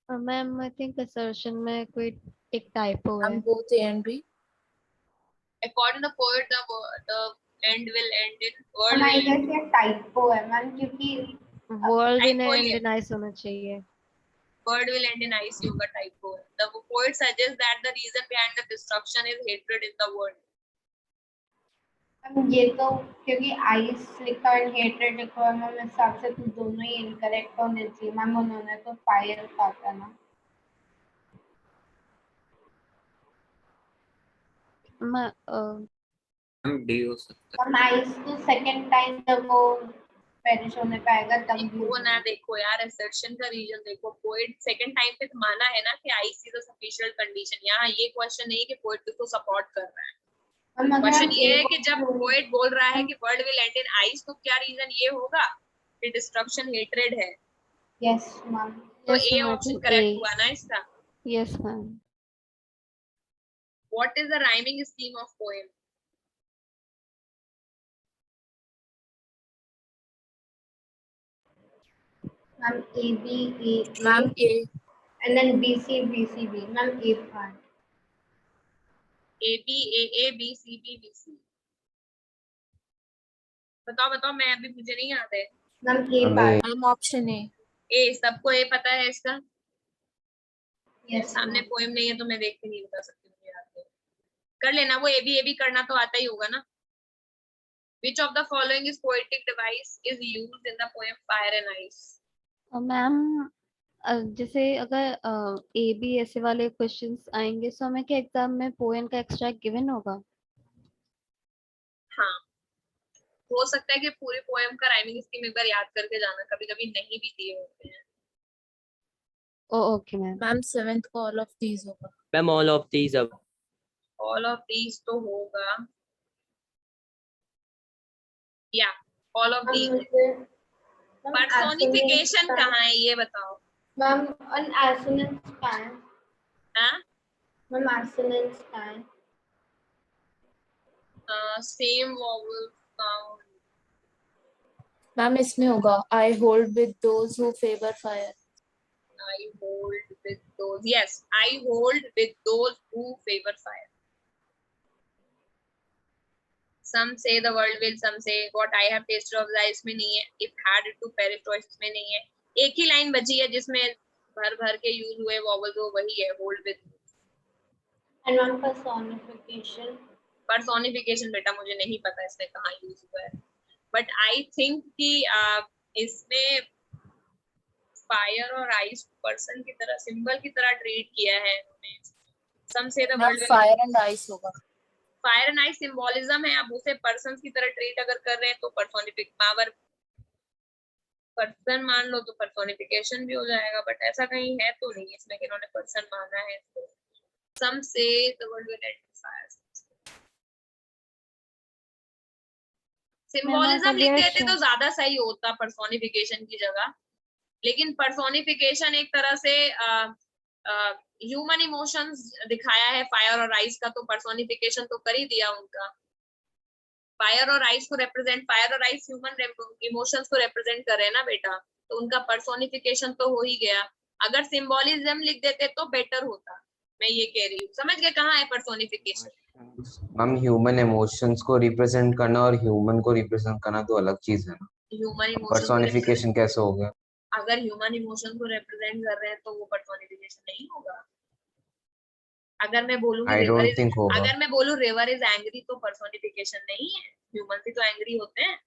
S2: Ma'am, I think assertion में कोई एक typo है.
S7: Ma'am, both A and B.
S1: According to the poet, the end will end in world
S4: ma'am I
S1: will
S4: guess ये typo है ma'am क्योंकि
S2: World in
S1: typo
S2: end
S1: है.
S2: in ice होना चाहिए.
S1: word will end in ice yoga typo. The poet suggests that the reason behind the destruction is hatred in the world.
S4: Ma'am ये तो क्योंकि ice लिखा और हेट्रेड लिखा है मैम इस हिसाब से तो दोनों ही इनकरेक्ट होने चाहिए मैम उन्होंने तो फायर कहा था ना
S6: Ma'am, D हो सकता
S4: मैम आइस तो सेकंड टाइम जब वो पेरिश होने पाएगा तब भी
S1: देखो ना, देखो यार assertion का रीजन देखो. पोएट सेकंड टाइम पे तो माना है ना कि ice is a sufficient condition. यहाँ ये क्वेश्चन नहीं कि पोएट किसको सपोर्ट कर रहा है.
S4: मैम अगर
S1: क्वेश्चन
S4: आप
S1: ये है
S4: एक
S1: कि जब पोएट बोल रहा है कि world will end in ice, तो क्या रीजन ये होगा कि डिस्ट्रक्शन हेट्रेड है.
S4: Yes, ma'am.
S1: तो
S2: Yes,
S1: A
S2: ma'am, I
S1: option
S2: think
S1: correct
S2: A.
S1: हुआ ना इसका.
S2: Yes, ma'am.
S1: What is the rhyming scheme of poem?
S4: Ma'am, A, B, A,
S7: Ma'am A.
S4: and then B, C, B, C, B. Ma'am, A part.
S1: A B A A B C B B C. बताओ बताओ, मैं अभी मुझे नहीं याद है.
S4: Ma'am, A
S3: हमें
S4: part.
S7: Ma'am option A.
S1: ए सबको ए पता है इसका.
S4: Yes,
S1: सामने
S4: ma'am.
S1: पोएम नहीं है तो मैं देख के नहीं बता सकती, मुझे याद है. कर लेना, वो ए बी करना तो आता ही होगा ना. Which of the following is poetic device is used in the poem Fire and Ice?
S2: Ma'am जैसे अगर ए बी ऐसे वाले क्वेश्चंस आएंगे तो हमें क्या एग्जाम में पोएम का एक्सट्रैक्ट गिवन होगा?
S1: हाँ, हो सकता है कि पूरी पोएम का राइमिंग स्कीम एक बार याद करके जाना, कभी कभी नहीं भी दिए होते हैं.
S2: Okay ma'am.
S7: Ma'am 7th को all of these होगा.
S6: Ma'am, all of these are.
S1: All of these तो होगा. या ऑल ऑफ
S4: Ma'am,
S1: दीज.
S4: मुझे
S1: पर्सोनिफिकेशन कहाँ है ये बताओ.
S4: Ma'am, on assonance span.
S1: हाँ,
S4: Ma'am, assonance span.
S1: Same vowel sound.
S7: Ma'am इसमें होगा I hold with those who favor fire.
S1: I hold with those. Yes, I hold with those who favor fire. Some say the world will, some say what I have tasted of life में नहीं है. If had it to perish choices में नहीं है. एक ही line बची है जिसमें भर भर के यूज हुए वॉवल्स, वो वही है hold with.
S4: And one personification.
S1: Personification बेटा मुझे नहीं पता इसमें कहाँ यूज हुआ है, बट आई थिंक कि इसमें फायर और आइस पर्सन की तरह, सिंबल की तरह ट्रीट किया है उन्होंने. सम से the
S7: Ma'am
S1: world
S7: fire and ice होगा.
S1: फायर एंड आइस सिंबोलिज्म है. अब उसे पर्सन की तरह ट्रीट अगर कर रहे हैं तो पर्सोनिफिक पावर पर्सन मान लो तो पर्सोनिफिकेशन भी हो जाएगा, बट ऐसा कहीं है तो नहीं इसमें कि इन्होंने पर्सन माना है. तो सम से the world will and fire. Symbolism लिख देते तो ज्यादा सही होता पर्सोनिफिकेशन की जगह. लेकिन पर्सोनिफिकेशन एक तरह से ह्यूमन इमोशंस दिखाया है फायर और आइस का, तो पर्सोनिफिकेशन तो कर ही दिया उनका. फायर और आइस को रिप्रेजेंट, फायर और आइस ह्यूमन इमोशंस को रिप्रेजेंट कर रहे हैं ना बेटा, तो उनका पर्सोनिफिकेशन तो हो ही गया. अगर सिंबोलिज्म लिख देते तो बेटर होता, मैं ये कह रही हूँ. समझ गए कहाँ है पर्सोनिफिकेशन?
S3: मैम ह्यूमन इमोशंस को रिप्रेजेंट करना और ह्यूमन को रिप्रेजेंट करना तो अलग चीज है ना.
S1: ह्यूमन इमोशन
S3: पर्सोनिफिकेशन कैसे हो गया?
S1: अगर ह्यूमन इमोशन को रिप्रेजेंट कर रहे हैं तो वो पर्सोनिफिकेशन नहीं होगा. अगर मैं बोलूँ
S3: आई डोंट थिंक होगा.
S1: अगर मैं बोलूँ रिवर इज एंग्री तो पर्सोनिफिकेशन नहीं है. ह्यूमन भी तो एंग्री होते हैं.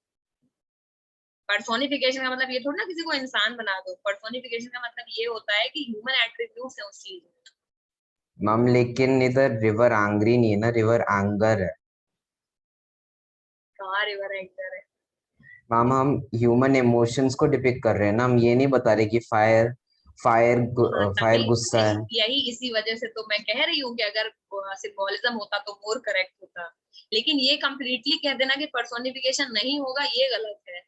S1: पर्सोनिफिकेशन का मतलब ये थोड़ा ना किसी को इंसान बना दो. पर्सोनिफिकेशन का मतलब ये होता है कि ह्यूमन एट्रीब्यूट्स है उस चीज में.
S3: मैम लेकिन इधर रिवर एंग्री नहीं है ना, रिवर एंगर है.
S1: कहाँ रिवर एंगर है?
S3: मैम हम ह्यूमन इमोशंस को डिपिक्ट कर रहे हैं ना, हम ये नहीं बता रहे कि फायर फायर फायर गुस्सा है.
S1: यही इसी वजह से तो मैं कह रही हूँ कि अगर सिंबोलिज्म होता तो मोर करेक्ट होता. लेकिन ये कंप्लीटली कह देना कि पर्सोनिफिकेशन नहीं होगा ये गलत है.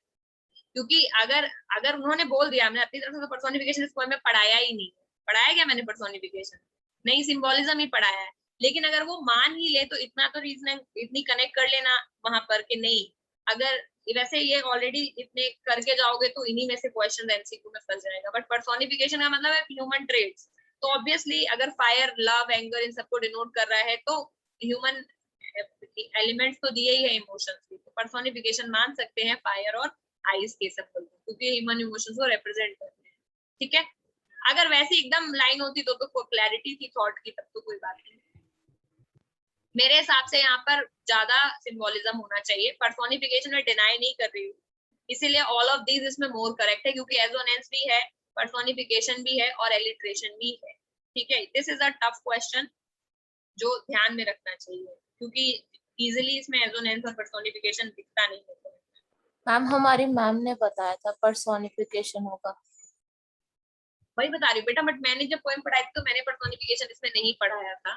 S1: क्योंकि अगर अगर उन्होंने बोल दिया हमने अपनी तरफ से तो पर्सोनिफिकेशन इस पोएम में पढ़ाया ही नहीं. पढ़ाया क्या मैंने पर्सोनिफिकेशन? नहीं, सिंबोलिज्म ही पढ़ाया है. लेकिन अगर वो मान ही ले तो इतना तो रीजनिंग इतनी कनेक्ट कर लेना वहां पर कि नहीं. अगर वैसे ये ऑलरेडी इतने करके जाओगे तो इन्हीं में से क्वेश्चन एमसीक्यू में फंस जाएगा. बट पर्सोनिफिकेशन का मतलब है ह्यूमन ट्रेट्स. तो ऑब्वियसली अगर फायर, लव, एंगर इन सबको डिनोट कर रहा है तो ह्यूमन एलिमेंट्स तो दिए ही है इमोशंस की. तो पर्सोनिफिकेशन मान सकते हैं फायर और आइस के सिंबल को, क्योंकि ह्यूमन इमोशंस को रिप्रेजेंट करते हैं. ठीक है. अगर वैसे एकदम लाइन होती तो क्लैरिटी थी थॉट की, तब तो कोई बात नहीं. मेरे हिसाब से यहाँ पर ज्यादा सिंबोलिज्म होना चाहिए. पर्सोनिफिकेशन में डिनाई नहीं कर रही हूँ, इसीलिए ऑल ऑफ दीज इसमें मोर करेक्ट है, क्योंकि एजोनेंस भी है, पर्सोनिफिकेशन भी है और एलिट्रेशन भी है. ठीक है. This is a tough question जो ध्यान में रखना चाहिए, क्योंकि इजिली इसमें एजोनेंस और पर्सोनिफिकेशन दिखता नहीं है.
S7: मैम हमारी मैम ने बताया था पर्सोनिफिकेशन होगा.
S1: वही बता रही हूँ बेटा, बट मैंने जब पोएम पढ़ाई थी तो मैंने पर्सोनिफिकेशन इसमें नहीं पढ़ाया था,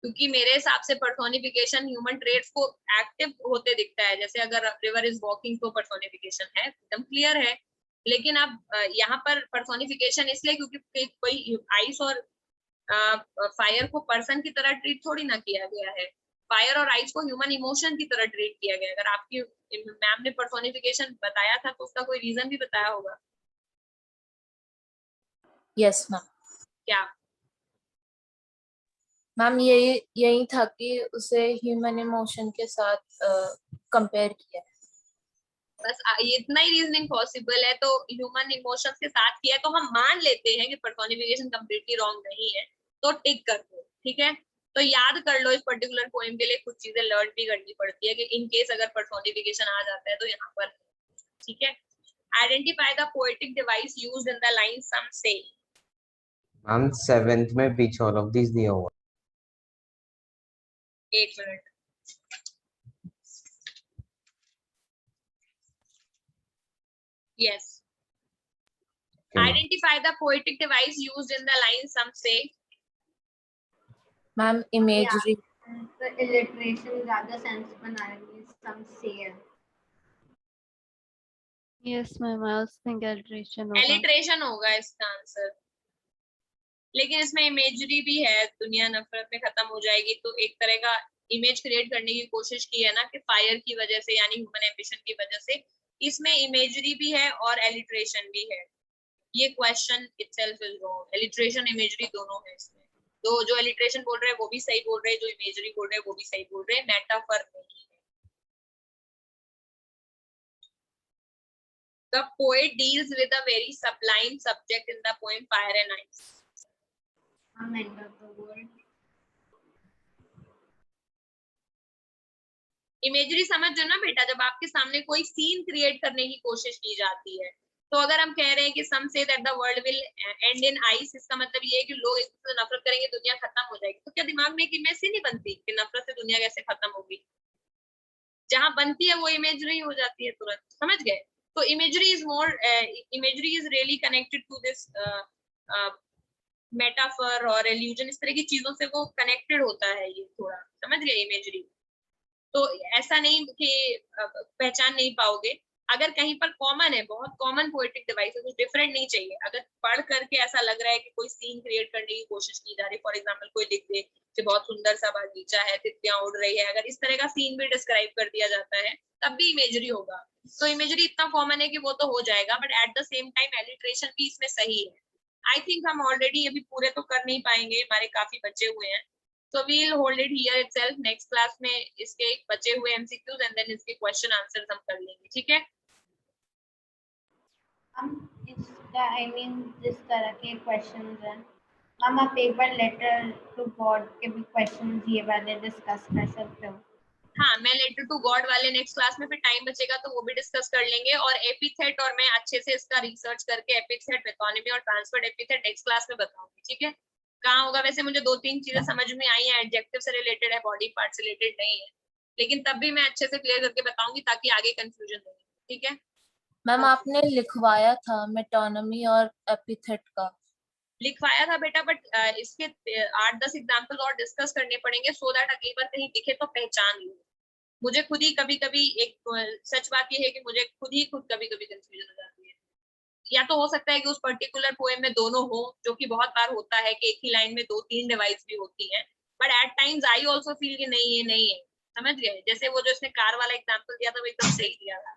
S1: क्योंकि मेरे हिसाब से पर्सोनिफिकेशन ह्यूमन ट्रेट्स को एक्टिव होते दिखता है. जैसे अगर रिवर इज वॉकिंग तो पर्सोनिफिकेशन है, एकदम क्लियर है. लेकिन अब यहाँ पर पर्सोनिफिकेशन इसलिए क्योंकि कोई आइस और फायर को पर्सन की तरह ट्रीट थोड़ी ना किया गया है, फायर और आइस को ह्यूमन इमोशन की तरह ट्रीट किया गया है। अगर आपकी मैम ने पर्सोनिफिकेशन बताया था तो उसका कोई रीजन भी बताया होगा।
S7: Yes ma'am.
S1: क्या?
S7: मैम यही था कि उसे ह्यूमन इमोशन के साथ कंपेयर किया।
S1: बस इतना ही रीजनिंग पॉसिबल है। तो ह्यूमन इमोशंस के साथ किया है तो हम मान लेते हैं कि पर्सोनिफिकेशन कंप्लीटली रॉन्ग नहीं है, तो टिक कर दो, ठीक है। तो याद कर लो, इस पर्टिकुलर पोएम के लिए कुछ चीजें लर्न भी करनी पड़ती है कि इन केस अगर पर्सोनिफिकेशन आ जाता है तो यहाँ पर, ठीक है। Identify the poetic device used in the line some say.
S3: Ma'am 7th में बीच ऑल ऑफ दिस दिया हुआ।
S1: एक minute, yes. Identify the poetic device used in the line some say.
S7: Ma'am imagery.
S4: तो इलिटरेशन ज्यादा सेंस बना रही है, सम से है।
S2: Yes, ma'am. I also think alliteration होगा.
S1: Alliteration होगा इसका आंसर, लेकिन इसमें इमेजरी भी है। दुनिया नफरत में खत्म हो जाएगी, तो एक तरह का इमेज क्रिएट करने की कोशिश की है ना कि फायर की वजह से, यानी ह्यूमन एम्बिशन की वजह से। इसमें इमेजरी भी है और एलिट्रेशन भी है। ये question itself is wrong. Alliteration imagery दोनों है इसमें। तो जो एलिट्रेशन बोल रहे हैं वो भी सही बोल रहे हैं, जो इमेजरी बोल रहे हैं वो भी सही बोल रहे हैं, मेटाफर नहीं है। The poet deals with a very sublime subject in the poem Fire and Ice.
S4: End of the word.
S1: Imagery समझो ना बेटा, जब आपके सामने कोई सीन क्रिएट करने की कोशिश की जाती है, तो अगर हम कह रहे हैं कि some say that the world will end in ice, इसका मतलब ये है कि लोग एक दूसरे से नफरत करेंगे, दुनिया खत्म हो जाएगी। तो क्या दिमाग में एक इमेज सी नहीं बनती कि नफरत से दुनिया कैसे खत्म होगी? जहां बनती है वो इमेजरी हो जाती है तुरंत, समझ गए? तो imagery is really connected to this metaphor और एल्यूजन, इस तरह की चीजों से वो कनेक्टेड होता है। ये थोड़ा समझ गए इमेजरी? तो ऐसा नहीं कि पहचान नहीं पाओगे। अगर कहीं पर कॉमन है, बहुत कॉमन पोएटिक डिवाइस है, कुछ डिफरेंट नहीं चाहिए। अगर पढ़ करके ऐसा लग रहा है कि कोई सीन क्रिएट करने की कोशिश की जा रही है, फॉर एग्जांपल कोई लिख दे कि बहुत सुंदर सा बागीचा है, तितलियां उड़ रही है, अगर इस तरह का सीन भी डिस्क्राइब कर दिया जाता है तब भी इमेजरी होगा। तो इमेजरी इतना कॉमन है कि वो तो हो जाएगा, but at the same time alliteration भी इसमें सही है। आई थिंक हम ऑलरेडी अभी पूरे तो कर नहीं पाएंगे, हमारे काफी बचे हुए हैं। So we'll hold it here itself. Next class में इसके बचे हुए MCQs and then इसके question answers हम कर लेंगे, ठीक है?
S4: इसका I mean जिस तरह के questions हैं, हम आप एक बार letter to God के भी questions ये वाले discuss कर सकते हो।
S1: हाँ, मैं लेटर टू गॉड वाले नेक्स्ट क्लास में फिर टाइम बचेगा तो वो भी डिस्कस कर लेंगे। और एपिथेट, और मैं अच्छे से इसका रिसर्च करके एपिथेट, मेटोनिमी और ट्रांसफर्ड एपिथेट नेक्स्ट क्लास में बताऊंगी, ठीक है? कहाँ होगा? वैसे मुझे 2-3 चीजें समझ में आई हैं, एडजेक्टिव से रिलेटेड है, बॉडी पार्ट से रिलेटेड नहीं है, लेकिन तब भी मैं अच्छे से क्लियर करके बताऊंगी ताकि आगे कंफ्यूजन नहीं, ठीक है?
S7: मैम आपने लिखवाया था मेटोनमी और एपिथेट का।
S1: लिखवाया था बेटा, बट इसके 8-10 एग्जाम्पल और डिस्कस करने पड़ेंगे सो दैट अगली बार कहीं दिखे तो पहचान लो। मुझे खुद ही कभी कभी सच बात ये है कि मुझे खुद कभी कभी कंफ्यूजन हो जाती है। या तो हो सकता है कि उस पर्टिकुलर पोएम में दोनों हो, जो कि बहुत बार होता है कि एक ही लाइन में 2-3 डिवाइस भी होती हैं, but at times I also feel कि नहीं ये नहीं है, समझ गए? जैसे वो जो इसने कार वाला एग्जांपल दिया था वो एकदम सही दिया था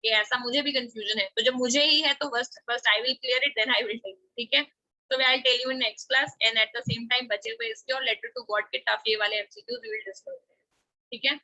S1: कि ऐसा मुझे भी कंफ्यूजन है। तो जब मुझे ही है तो first I will clear it, then I will tell you, ठीक है? So I will tell you in next class, and at the same time बचे हुए इसके और लेटर टू गॉड के टफ ये वाले MCQs we will discuss, ठीक है?